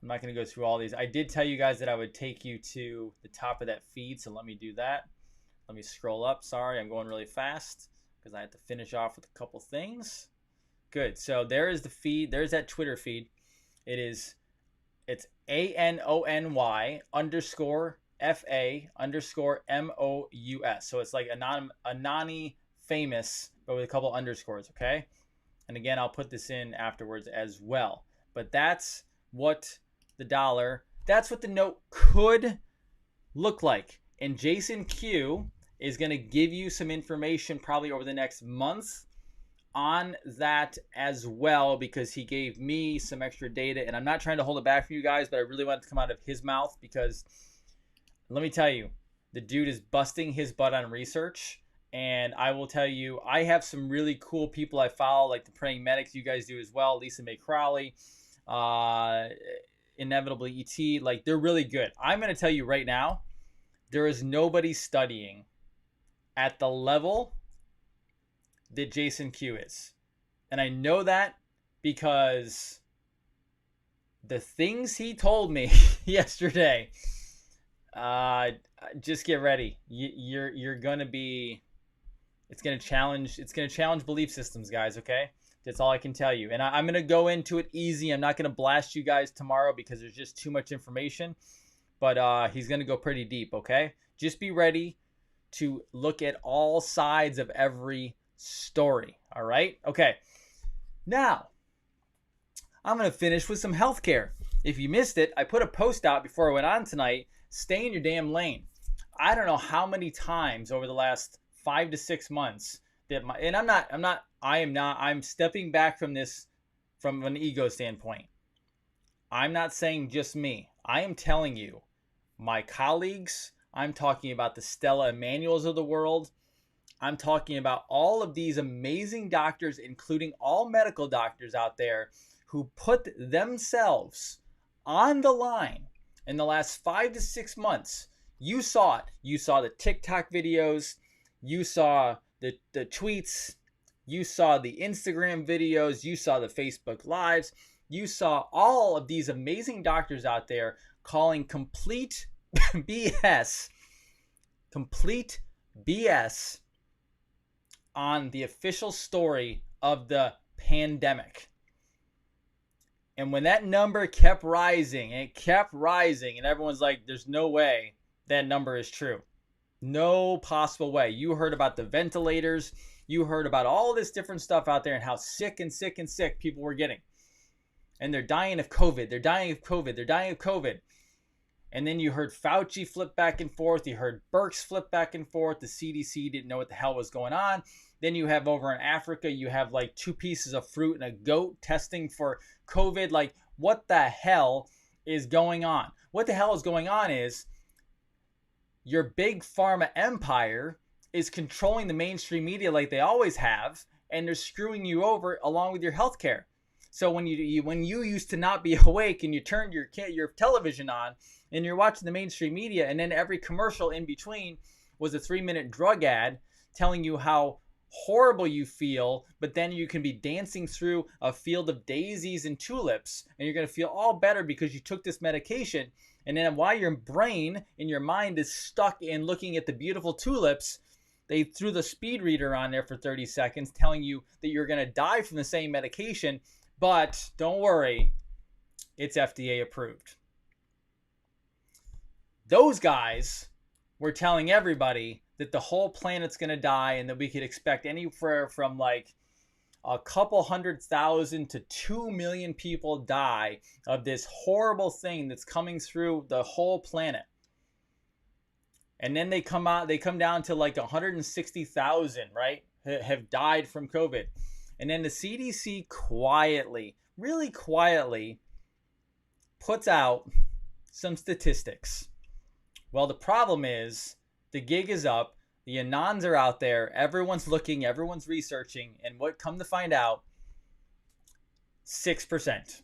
I'm not going to go through all these. I did tell you guys that I would take you to the top of that feed, so let me do that. Let me scroll up. Sorry, I'm going really fast because I have to finish off with a couple things. Good. So there is the feed. There's that Twitter feed. It's ANONY_FA_MOUS. So it's like Anani famous, but with a couple underscores, okay? And again, I'll put this in afterwards as well. But that's what that's what the note could look like. And Jason Q is going to give you some information probably over the next month on that as well, because he gave me some extra data, and I'm not trying to hold it back from you guys, but I really want it to come out of his mouth, because let me tell you, the dude is busting his butt on research. And I will tell you, I have some really cool people I follow, like the Praying Medics. You guys do as well. Lisa Mae Crowley, Inevitably ET. Like, they're really good. I'm going to tell you right now, there is nobody studying at the level that Jason Q is. And I know that because the things he told me yesterday, just get ready. You're gonna be, it's gonna challenge belief systems, guys, okay? That's all I can tell you. And I'm gonna go into it easy. I'm not gonna blast you guys tomorrow because there's just too much information. But he's gonna go pretty deep, okay? Just be ready to look at all sides of every story. All right? Okay. Now, I'm going to finish with some healthcare. If you missed it, I put a post out before I went on tonight. Stay in your damn lane. I don't know how many times over the last 5 to 6 months that I'm stepping back from this from an ego standpoint. I'm not saying just me. I am telling you, my colleagues, I'm talking about the Stella Emanuels of the world. I'm talking about all of these amazing doctors, including all medical doctors out there who put themselves on the line in the last 5 to 6 months. You saw it. You saw the TikTok videos. You saw the tweets. You saw the Instagram videos. You saw the Facebook Lives. You saw all of these amazing doctors out there calling complete BS. Complete BS on the official story of the pandemic. And when that number kept rising, and it kept rising, and everyone's like, there's no way that number is true. No possible way. You heard about the ventilators. You heard about all this different stuff out there and how sick and sick and sick people were getting. And they're dying of COVID. They're dying of COVID. They're dying of COVID. And then you heard Fauci flip back and forth. You heard Birx flip back and forth. The CDC didn't know what the hell was going on. Then you have over in Africa, you have like 2 pieces of fruit and a goat testing for COVID. Like, what the hell is going on? What the hell is going on is your big pharma empire is controlling the mainstream media like they always have, and they're screwing you over along with your healthcare. So when you used to not be awake and you turned your television on and you're watching the mainstream media, and then every commercial in between was a 3-minute drug ad telling you how horrible you feel, but then you can be dancing through a field of daisies and tulips and you're going to feel all better because you took this medication. And then while your brain and your mind is stuck in looking at the beautiful tulips, they threw the speed reader on there for 30 seconds telling you that you're going to die from the same medication. But don't worry, it's FDA approved. Those guys were telling everybody that the whole planet's going to die and that we could expect anywhere from like a couple 100,000 to 2 million people die of this horrible thing that's coming through the whole planet. And then they come down to like 160,000, right? Have died from COVID. And then the CDC quietly, really quietly, puts out some statistics. Well, the problem is the gig is up. The Anons are out there. Everyone's looking. Everyone's researching. And what come to find out, 6%.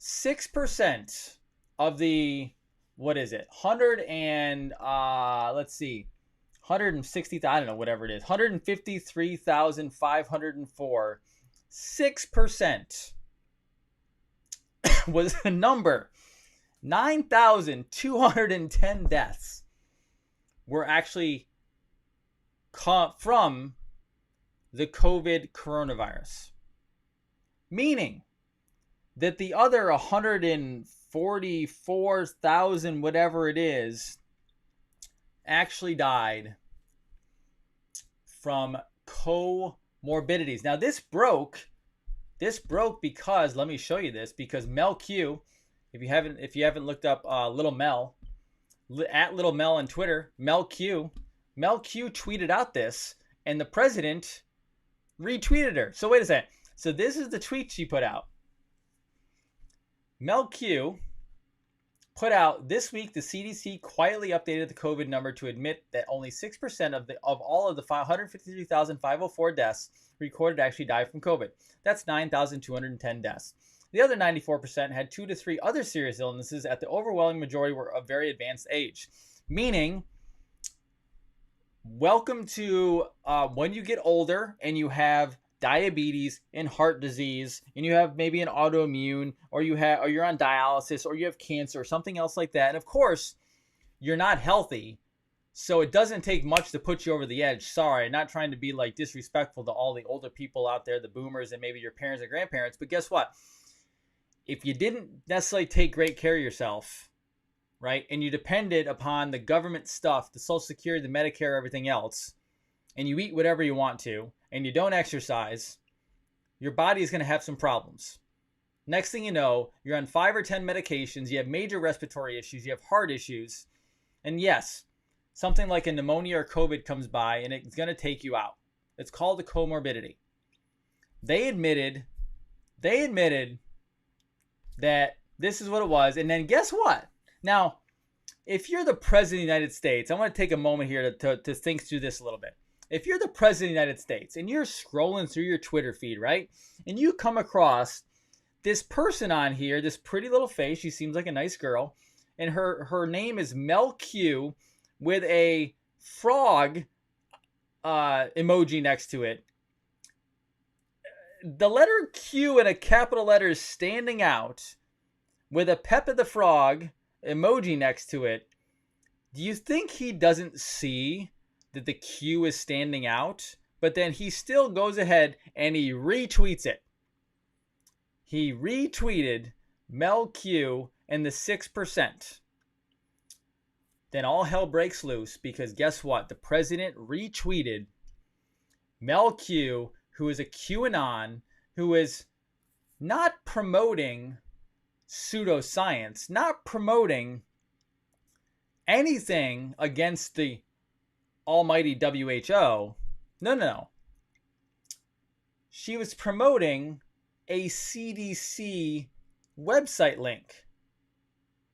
6% of the, what is it? 160,000, I don't know, whatever it is. 153,504. 6% was the number. 9,210 deaths were actually from the COVID coronavirus. Meaning that the other 144,000, whatever it is, actually died from comorbidities. Now this broke because, let me show you this, because Mel Q, if you haven't looked up Little Mel, at Little Mel on Twitter, Mel Q tweeted out this, and the president retweeted her. So wait a second. So this is the tweet she put out. Mel Q put out, this week the CDC quietly updated the COVID number to admit that only 6% of all of the 153,504 deaths recorded actually died from COVID. That's 9,210 deaths. The other 94% had 2 to 3 other serious illnesses. At the overwhelming majority were of very advanced age. Meaning, welcome to when you get older and you have diabetes and heart disease, and you have maybe an autoimmune, or you're on dialysis, or you have cancer or something else like that. And of course, you're not healthy, so it doesn't take much to put you over the edge. Sorry, not trying to be like disrespectful to all the older people out there, the boomers and maybe your parents and grandparents, but guess what? If you didn't necessarily take great care of yourself, right, and you depended upon the government stuff, the Social Security, the Medicare, everything else, and you eat whatever you want to, and you don't exercise, your body is going to have some problems. Next thing you know, you're on 5 or 10 medications, you have major respiratory issues, you have heart issues, and yes, something like a pneumonia or COVID comes by and it's going to take you out. It's called a comorbidity. They admitted that this is what it was, and then guess what? Now, if you're the president of the United States, I want to take a moment here to think through this a little bit. If you're the president of the United States and you're scrolling through your Twitter feed, right, and you come across this person on here, this pretty little face, she seems like a nice girl, and her name is Mel Q with a frog emoji next to it. The letter Q in a capital letter is standing out with a Peppa the Frog emoji next to it. Do you think he doesn't see that the Q is standing out? But then he still goes ahead and he retweets it. He retweeted Mel Q and the 6%. Then all hell breaks loose because guess what? The president retweeted Mel Q, who is a QAnon, who is not promoting pseudoscience, not promoting anything against the almighty WHO. No. She was promoting a CDC website link.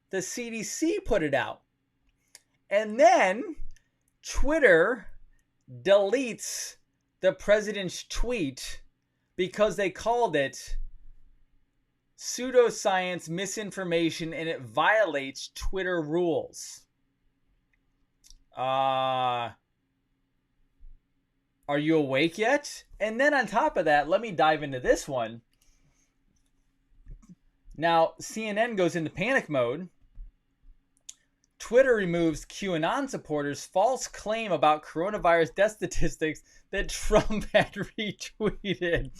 The CDC put it out. And then Twitter deletes the president's tweet because they called it pseudoscience misinformation and it violates Twitter rules. Are you awake yet? And then on top of that, let me dive into this one. Now, CNN goes into panic mode. Twitter removes QAnon supporters' false claim about coronavirus death statistics that Trump had retweeted.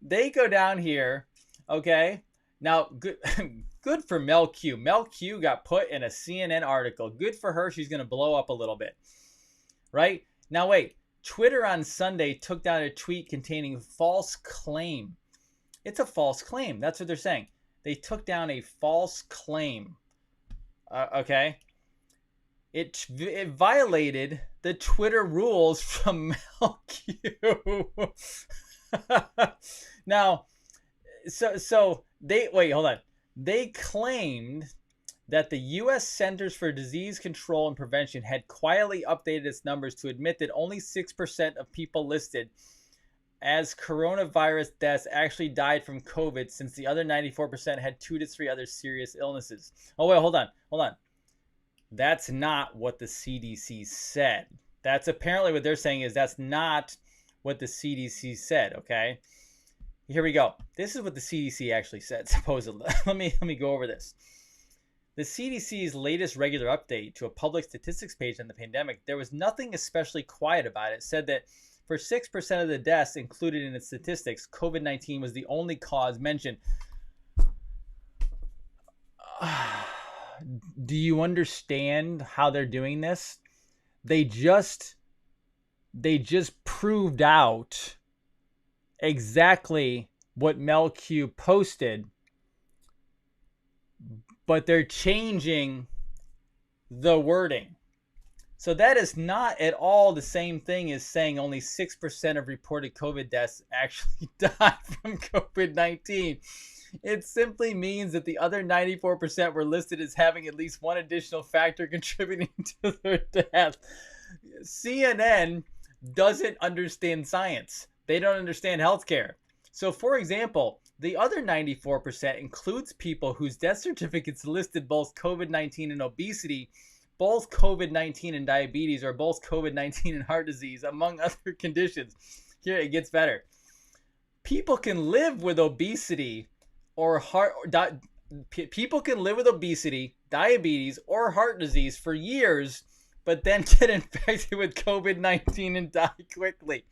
They go down here, okay? Now, good for Mel Q. Mel Q got put in a CNN article. Good for her. She's going to blow up a little bit, right? Now, wait. Twitter on Sunday took down a tweet containing false claim. It's a false claim. That's what they're saying. They took down a false claim. Okay? It violated the Twitter rules from Mel Q. Now, so they wait, hold on. They claimed that the U.S. Centers for Disease Control and Prevention had quietly updated its numbers to admit that only 6% of people listed as coronavirus deaths actually died from COVID, since the other 94% had 2 to 3 other serious illnesses. Oh, wait, hold on. That's not what the CDC said. That's apparently what they're saying is that's not what the CDC said, okay? Here we go. This is what the CDC actually said, supposedly. Let me go over this. The CDC's latest regular update to a public statistics page on the pandemic, there was nothing especially quiet about it. It said that for 6% of the deaths included in its statistics, COVID-19 was the only cause mentioned. Do you understand how they're doing this? They just proved out exactly what Mel Q posted, but they're changing the wording. So that is not at all the same thing as saying only 6% of reported COVID deaths actually died from COVID-19. It simply means that the other 94% were listed as having at least one additional factor contributing to their death. CNN doesn't understand science. They don't understand healthcare. So, for example, the other 94% includes people whose death certificates listed both COVID-19 and obesity, both COVID-19 and diabetes, or both COVID-19 and heart disease, among other conditions. Here, it gets better. People can live with obesity people can live with obesity, diabetes, or heart disease for years, but then get infected with COVID-19 and die quickly.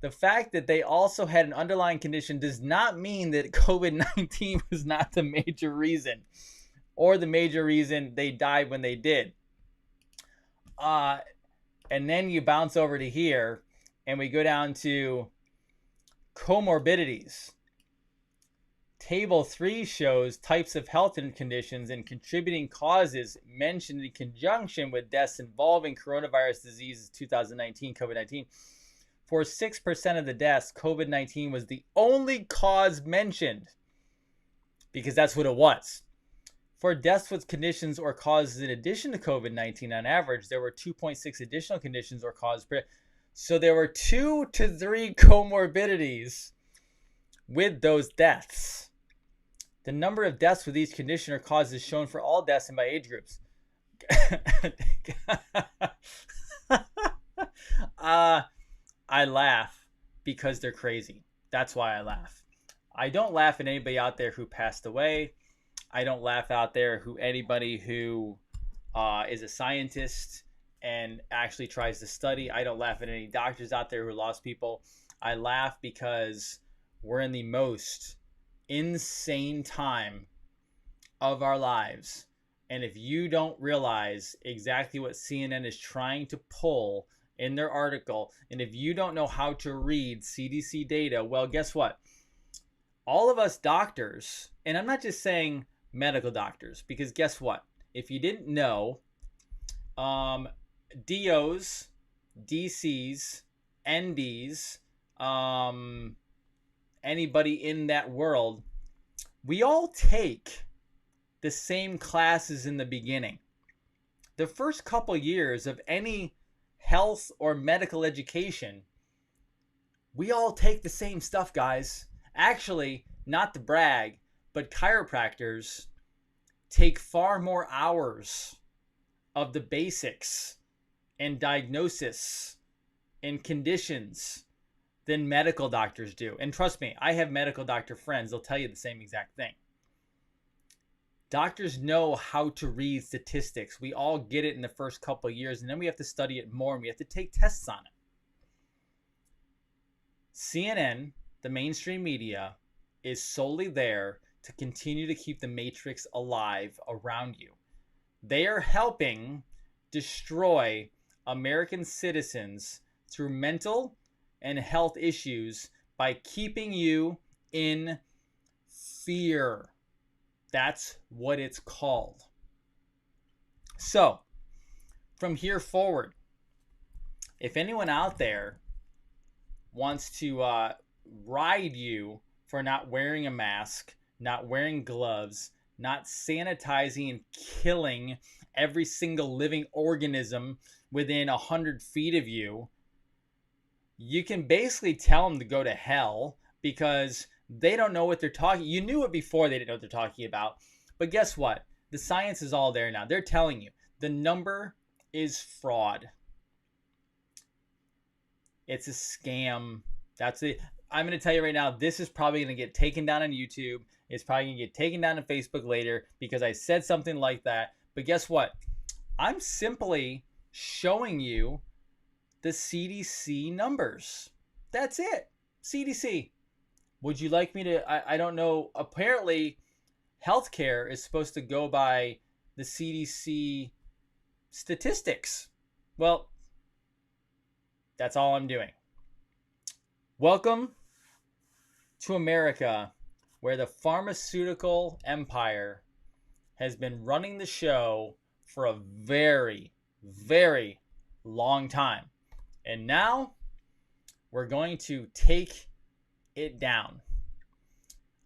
The fact that they also had an underlying condition does not mean that COVID-19 was not the major reason, or the major reason they died when they did. And then you bounce over to here and we go down to comorbidities. Table 3 shows types of health conditions and contributing causes mentioned in conjunction with deaths involving coronavirus diseases 2019, COVID-19. For 6% of the deaths, COVID-19 was the only cause mentioned, because that's what it was. For deaths with conditions or causes in addition to COVID-19, on average, there were 2.6 additional conditions or causes per. So there were 2 to 3 comorbidities with those deaths. The number of deaths with each condition or cause is shown for all deaths and by age groups. I laugh because they're crazy. That's why I laugh. I don't laugh at anybody out there who passed away. I don't laugh out there anybody who is a scientist and actually tries to study. I don't laugh at any doctors out there who lost people. I laugh because we're in the most insane time of our lives. And if you don't realize exactly what CNN is trying to pull in their article, and if you don't know how to read CDC data, well, guess what? All of us doctors, and I'm not just saying medical doctors, because guess what? If you didn't know, DOs, DCs, NDs, anybody in that world, we all take the same classes in the beginning. The first couple years of any health or medical education, we all take the same stuff, guys. Actually, not to brag, but chiropractors take far more hours of the basics and diagnosis and conditions than medical doctors do. And trust me, I have medical doctor friends. They'll tell you the same exact thing. Doctors know how to read statistics. We all get it in the first couple of years, and then we have to study it more, and we have to take tests on it. CNN, the mainstream media, is solely there to continue to keep the matrix alive around you. They are helping destroy American citizens through mental and health issues by keeping you in fear. That's what it's called. So, from here forward, if anyone out there wants to ride you for not wearing a mask, not wearing gloves, not sanitizing and killing every single living organism within 100 feet of you, you can basically tell them to go to hell, because they don't know what they're talking. You knew it before, they didn't know what they're talking about. But guess what? The science is all there now. They're telling you the number is fraud. It's a scam. That's it. I'm going to tell you right now, this is probably going to get taken down on YouTube. It's probably going to get taken down on Facebook later because I said something like that. But guess what? I'm simply showing you the CDC numbers. That's it. CDC. Would you like me to, I don't know, apparently healthcare is supposed to go by the CDC statistics. Well, that's all I'm doing. Welcome to America, where the pharmaceutical empire has been running the show for a very, very long time. And now we're going to take it down.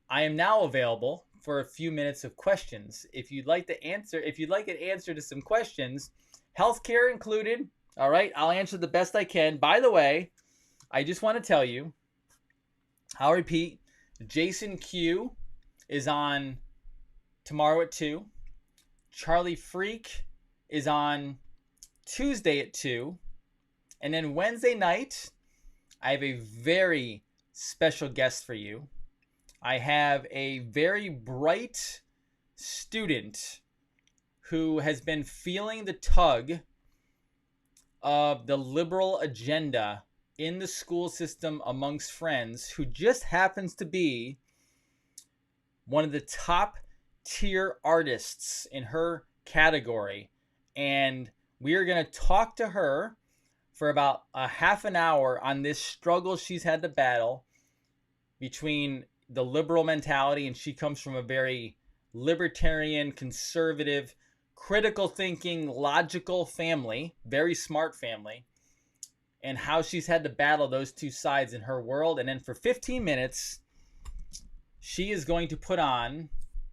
I am now available for a few minutes of questions. If you'd like an answer to some questions, healthcare included, all right, I'll answer the best I can. By the way, I just want to tell you, I'll repeat, Jason Q is on tomorrow at 2. Charlie Freak is on Tuesday at 2. And then Wednesday night, I have a very special guest for you. I have a very bright student who has been feeling the tug of the liberal agenda in the school system amongst friends, who just happens to be one of the top tier artists in her category. And we are going to talk to her for about a half an hour on this struggle she's had to battle between the liberal mentality, and she comes from a very libertarian, conservative, critical thinking, logical family, very smart family, and how she's had to battle those two sides in her world. And then for 15 minutes, she is going to put on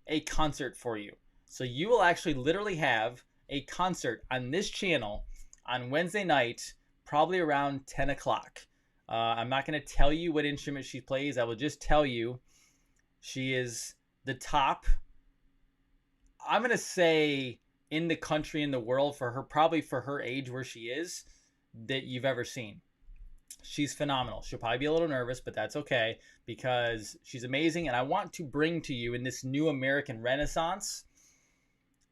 a concert for you. So you will actually literally have a concert on this channel on Wednesday night, probably around 10 o'clock. I'm not going to tell you what instrument she plays. I will just tell you she is the top, I'm going to say, in the country, in the world, for her, probably for her age where she is, that you've ever seen. She's phenomenal. She'll probably be a little nervous, but that's okay because she's amazing. And I want to bring to you in this new American Renaissance,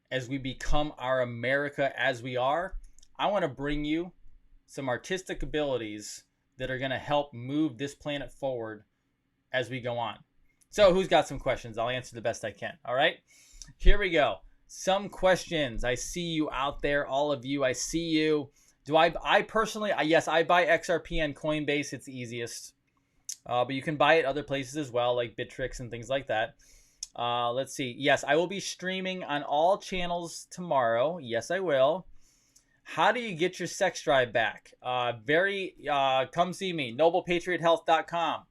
as we become our America as we are, I want to bring you some artistic abilities that are going to help move this planet forward as we go on. So who's got some questions? I'll answer the best I can. All right, here we go. Some questions. I see you out there, all of you. I see you. Do I personally, yes, I buy XRP on Coinbase. It's the easiest. But you can buy it other places as well, like Bittrex and things like that. Let's see. Yes, I will be streaming on all channels tomorrow. Yes, I will. How do you get your sex drive back? Come see me, noblepatriothealth.com.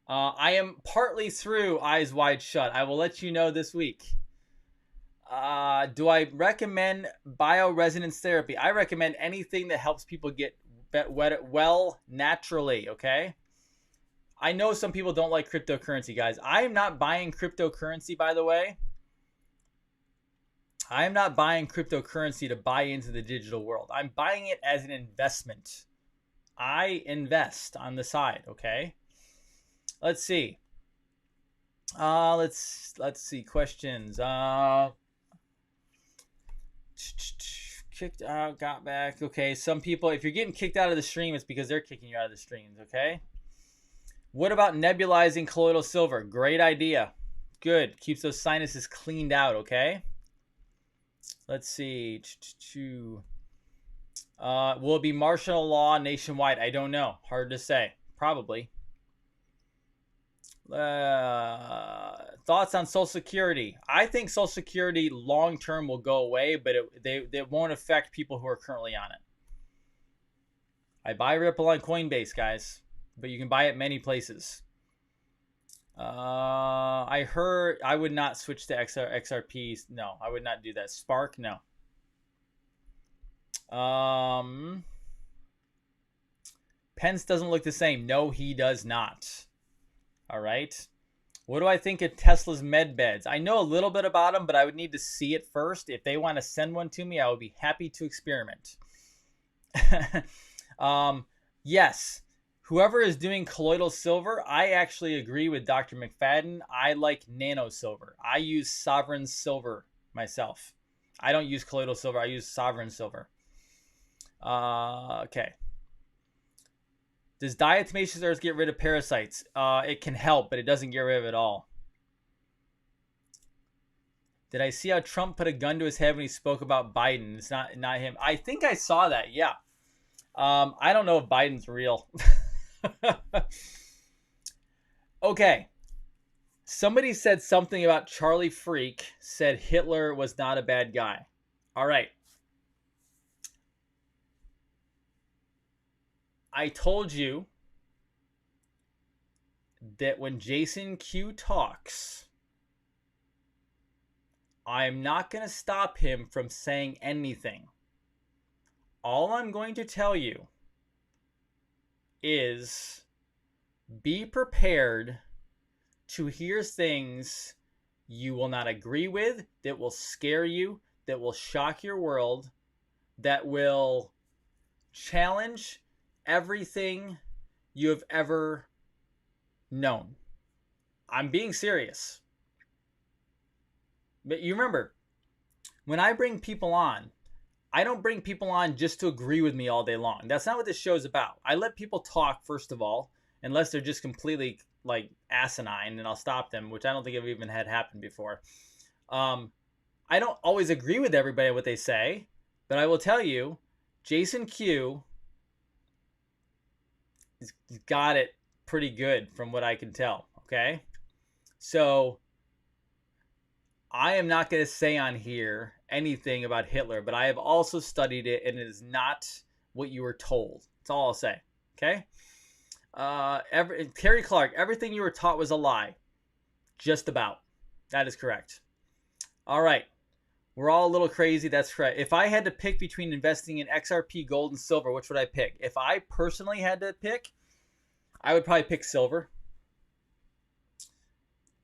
I am partly through Eyes Wide Shut. I will let you know this week. Do I recommend bioresonance therapy? I recommend anything that helps people get well naturally, okay? I know some people don't like cryptocurrency, guys. I am not buying cryptocurrency, by the way. I am not buying cryptocurrency to buy into the digital world. I'm buying it as an investment. I invest on the side, okay? Let's see. Let's see questions. Kicked out, got back. Okay, some people, if you're getting kicked out of the stream, it's because they're kicking you out of the streams, okay? What about nebulizing colloidal silver? Great idea. Good. Keeps those sinuses cleaned out, okay? Let's see. Will it be martial law nationwide? I don't know. Hard to say. Probably. Thoughts on Social Security? I think Social Security long term will go away, but they won't affect people who are currently on it. I buy Ripple on Coinbase, guys, but you can buy it many places. I heard I would not switch to XRP. No, I would not do that. Spark, no. Pence doesn't look the same. No, he does not. All right. What do I think of Tesla's med beds? I know a little bit about them, but I would need to see it first. If they want to send one to me, I would be happy to experiment. Yes. Whoever is doing colloidal silver, I actually agree with Dr. McFadden. I like nano silver. I use sovereign silver myself. I don't use colloidal silver. I use sovereign silver. Okay. Does diatomaceous earth get rid of parasites? It can help, but it doesn't get rid of it all. Did I see how Trump put a gun to his head when he spoke about Biden? It's not him. I think I saw that. Yeah. I don't know if Biden's real. Okay. Somebody said something about Charlie Freak, said Hitler was not a bad guy. All right. I told you that when Jason Q talks, I'm not going to stop him from saying anything. All I'm going to tell you is be prepared to hear things you will not agree with, that will scare you, that will shock your world, that will challenge everything you have ever known. I'm being serious. But you remember, when I bring people on, I don't bring people on just to agree with me all day long. That's not what this show's about. I let people talk, first of all, unless they're just completely like asinine, and I'll stop them, which I don't think I've even had happen before. I don't always agree with everybody what they say, but I will tell you, Jason Q He's got it pretty good from what I can tell. Okay. So I am not going to say on here anything about Hitler, but I have also studied it, and it is not what you were told. That's all I'll say. Okay. Terry Clark, everything you were taught was a lie. Just about. That is correct. All right. We're all a little crazy. That's correct. If I had to pick between investing in XRP, gold, and silver, which would I pick? If I personally had to pick, I would probably pick silver.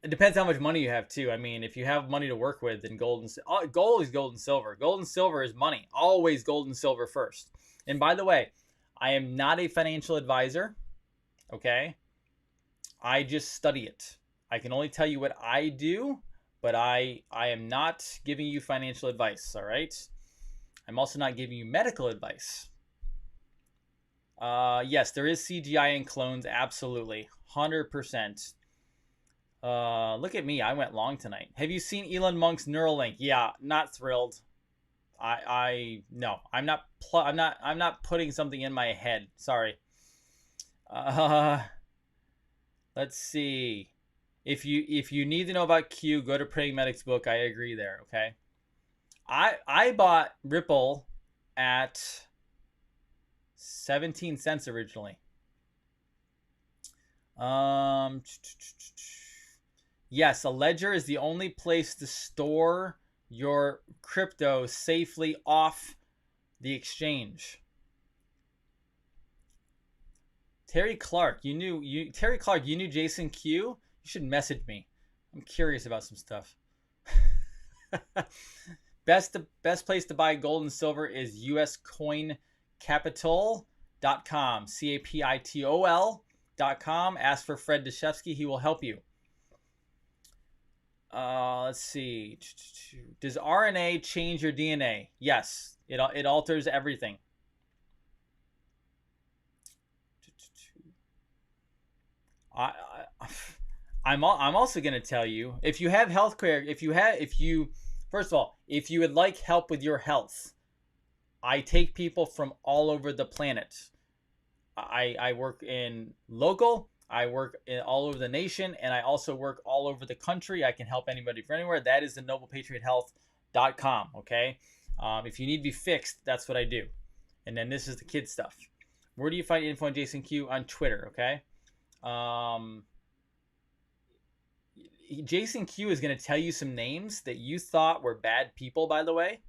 It depends how much money you have too. I mean, if you have money to work with, then gold is gold and silver. Gold and silver is money. Always gold and silver first. And by the way, I am not a financial advisor. Okay, I just study it. I can only tell you what I do, but I am not giving you financial advice. All right. I'm also not giving you medical advice. Yes, there is CGI and clones. Absolutely, 100%. Look at me. I went long tonight. Have you seen Elon Musk's Neuralink? Yeah, not thrilled. No. I'm not putting something in my head. Sorry. Let's see. If you need to know about Q, go to Praying Medic's book. I agree there. Okay. I bought Ripple at 17 cents originally. Yes, a ledger is the only place to store your crypto safely off the exchange. Terry Clark, you knew Jason Q? You should message me. I'm curious about some stuff. Best place to buy gold and silver is uscoincapital.com. CAPITOL.com. Ask for Fred Deshevsky. He will help you. Let's see. Does RNA change your DNA? Yes. It alters everything. I'm also going to tell you, if you have healthcare, first of all, if you would like help with your health, I take people from all over the planet. I work in local, I work all over the nation, and I also work all over the country. I can help anybody from anywhere. That is the noblepatriothealth.com. Okay. If you need to be fixed, that's what I do. And then this is the kid stuff. Where do you find info on Jason Q? On Twitter. Okay. Jason Q is going to tell you some names that you thought were bad people, by the way,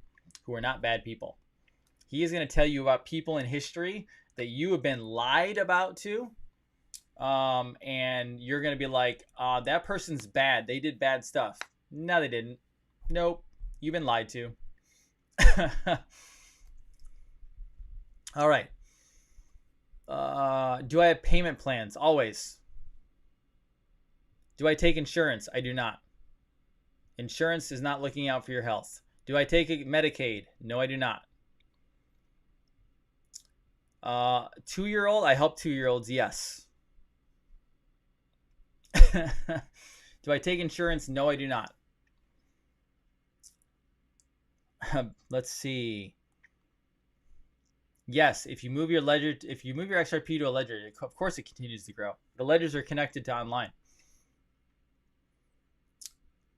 who are not bad people. He is going to tell you about people in history that you have been lied about to. And you're going to be like, that person's bad. They did bad stuff. No, they didn't. Nope. You've been lied to. All right. Do I have payment plans? Always. Do I take insurance? I do not. Insurance is not looking out for your health. Do I take Medicaid? No, I do not. 2-year-old? I help 2-year-olds, yes. Do I take insurance? No, I do not. Let's see. Yes, if you move your XRP to a ledger, of course it continues to grow. The ledgers are connected to online.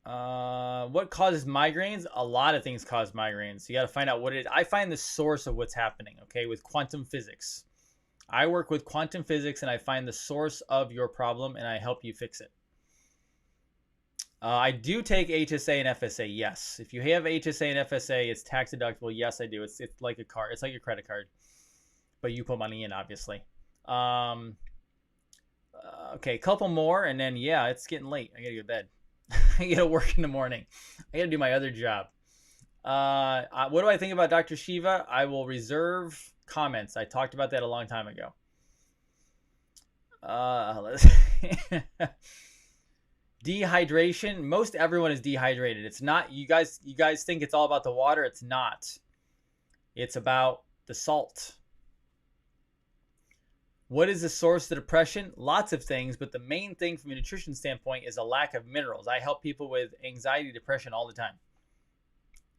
What causes migraines? A lot of things cause migraines. You got to find out what it is. I find the source of what's happening, okay, with quantum physics. I work with quantum physics and I find the source of your problem and I help you fix it. I do take HSA and FSA, yes. If you have HSA and FSA, it's tax deductible. Yes, I do. It's like a card. It's like your credit card. But you put money in, obviously. Okay, a couple more, and then, yeah, it's getting late. I got to go to bed. I got to work in the morning. I got to do my other job. What do I think about Dr. Shiva? I will reserve comments. I talked about that a long time ago. Let's dehydration. Most everyone is dehydrated. It's not, you guys think it's all about the water. It's not. It's about the salt. What is the source of depression? Lots of things, but the main thing from a nutrition standpoint is a lack of minerals. I help people with anxiety, depression all the time.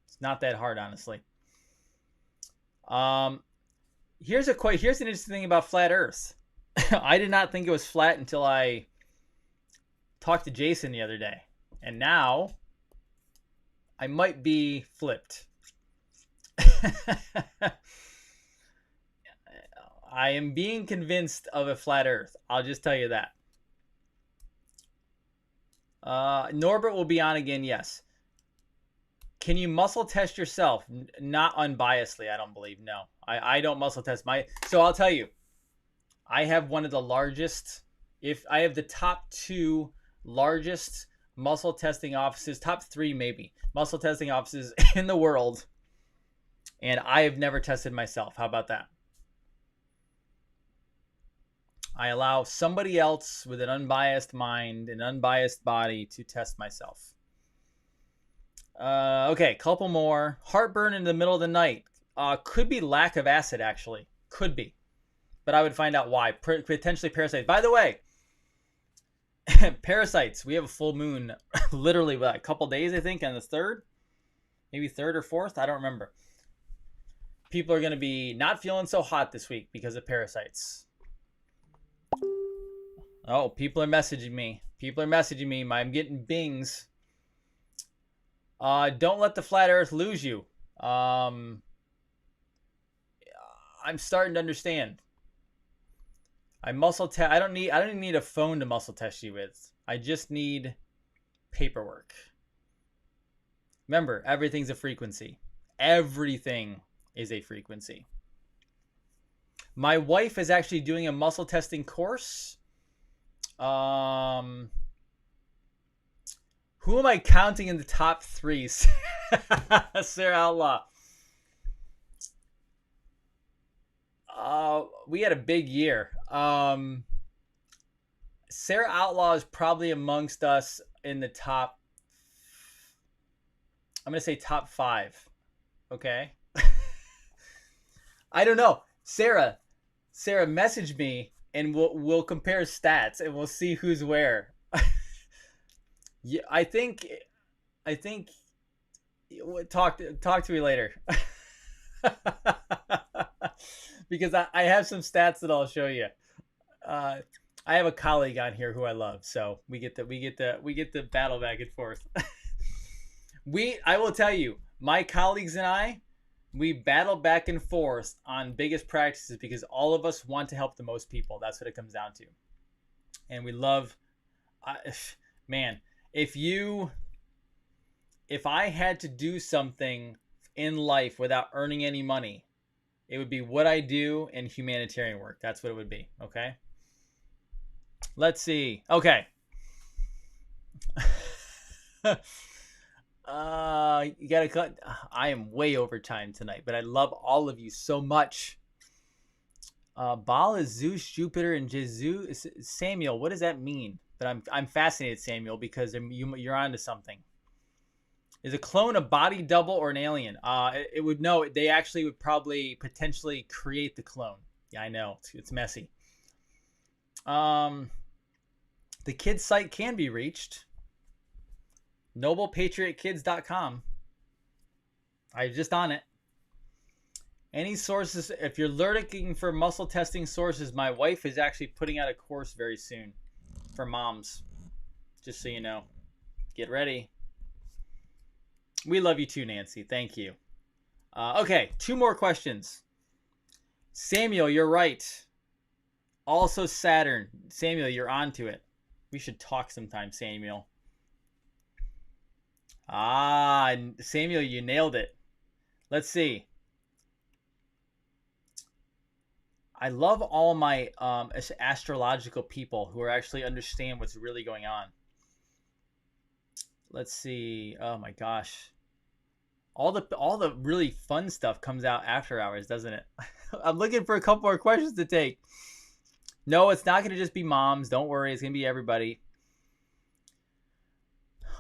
It's not that hard, honestly. Here's an interesting thing about flat Earth. I did not think it was flat until I talked to Jason the other day. And now I might be flipped. I am being convinced of a flat earth. I'll just tell you that. Norbert will be on again, yes. Can you muscle test yourself? Not unbiasedly, I don't believe. No. I don't muscle test my... So I'll tell you. I have one of the largest... If I have the top 2 largest muscle testing offices, top 3 maybe, muscle testing offices in the world. And I have never tested myself. How about that? I allow somebody else with an unbiased mind, an unbiased body to test myself. Okay, couple more. Heartburn in the middle of the night. Could be lack of acid, actually. Could be. But I would find out why. Potentially parasites. By the way, parasites. We have a full moon literally a couple days, I think, on the 3rd. Maybe 3rd or 4th. I don't remember. People are going to be not feeling so hot this week because of parasites. Oh, people are messaging me. I'm getting bings. Don't let the flat earth lose you. I'm starting to understand. I don't need a phone to muscle test you with. I just need paperwork. Remember, everything's a frequency. Everything is a frequency. My wife is actually doing a muscle testing course. Who am I counting in the top 3? Sarah Outlaw. We had a big year. Sarah Outlaw is probably amongst us in the top. I'm going to say top 5. Okay. I don't know. Sarah, message me and we'll compare stats and we'll see who's where. Yeah, I think talk to me later. Because I have some stats that I'll show you. I have a colleague on here who I love, so we get the battle back and forth. I will tell you, my colleagues and I, we battle back and forth on biggest practices because all of us want to help the most people. That's what it comes down to. And we love, man, if I had to do something in life without earning any money, it would be what I do in humanitarian work. That's what it would be. Okay. Let's see. Okay. You gotta cut. I am way over time tonight, but I love all of you so much. Baal is Zeus, Jupiter, and Jesus. Samuel, what does that mean? But I'm fascinated, Samuel, because you're onto something. Is a clone a body double or an alien? It would know. They actually would probably potentially create the clone. Yeah, I know. It's messy. The kids site can be reached. NoblePatriotKids.com. I'm just on it. Any sources? If you're looking for muscle testing sources, my wife is actually putting out a course very soon for moms. Just so you know. Get ready. We love you too, Nancy. Thank you. Okay, 2 more questions. Samuel, you're right. Also Saturn. Samuel, you're onto it. We should talk sometime, Samuel. Samuel, you nailed it. Let's see. I love all my astrological people who actually understand what's really going on. Let's see. Oh my gosh. All the really fun stuff comes out after hours, doesn't it? I'm looking for a couple more questions to take. No, it's not going to just be moms. Don't worry. It's going to be everybody.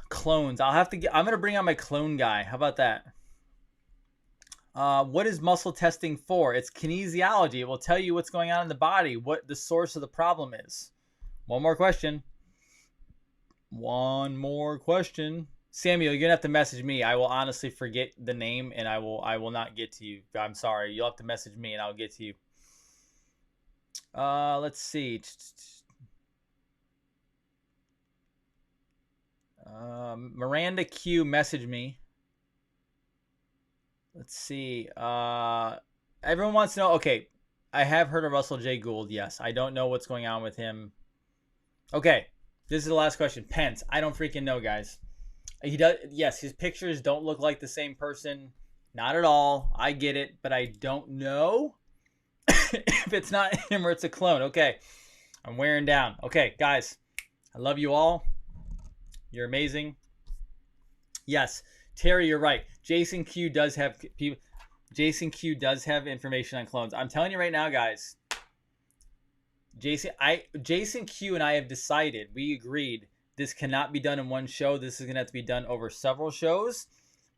Clones. I'm going to bring on my clone guy. How about that? What is muscle testing for? It's kinesiology. It will tell you what's going on in the body, what the source of the problem is. One more question. Samuel, you're going to have to message me. I will honestly forget the name and I will not get to you. I'm sorry. You'll have to message me and I'll get to you. Let's see. Miranda Q messaged me. Let's see. Everyone wants to know. Okay, I have heard of Russell J. Gould. Yes, I don't know what's going on with him. Okay, this is the last question. Pence. I don't freaking know, guys. He does. Yes, his pictures don't look like the same person. Not at all. I get it, but I don't know if it's not him or it's a clone. Okay, I'm wearing down. Okay, guys, I love you all. You're amazing. Yes, Terry, you're right. Jason Q does have people. Jason Q does have information on clones. I'm telling you right now, guys. Jason Q and I have decided. We agreed this cannot be done in one show. This is gonna have to be done over several shows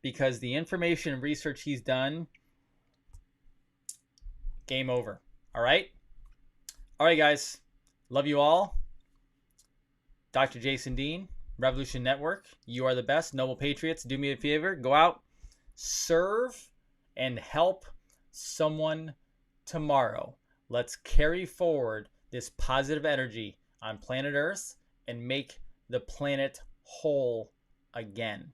because the information and research he's done. Game over. All right. All right, guys. Love you all. Dr. Jason Dean, Revolution Network. You are the best. Noble Patriots. Do me a favor. Go out, serve, and help someone tomorrow. Let's carry forward this positive energy on planet Earth and make the planet whole again.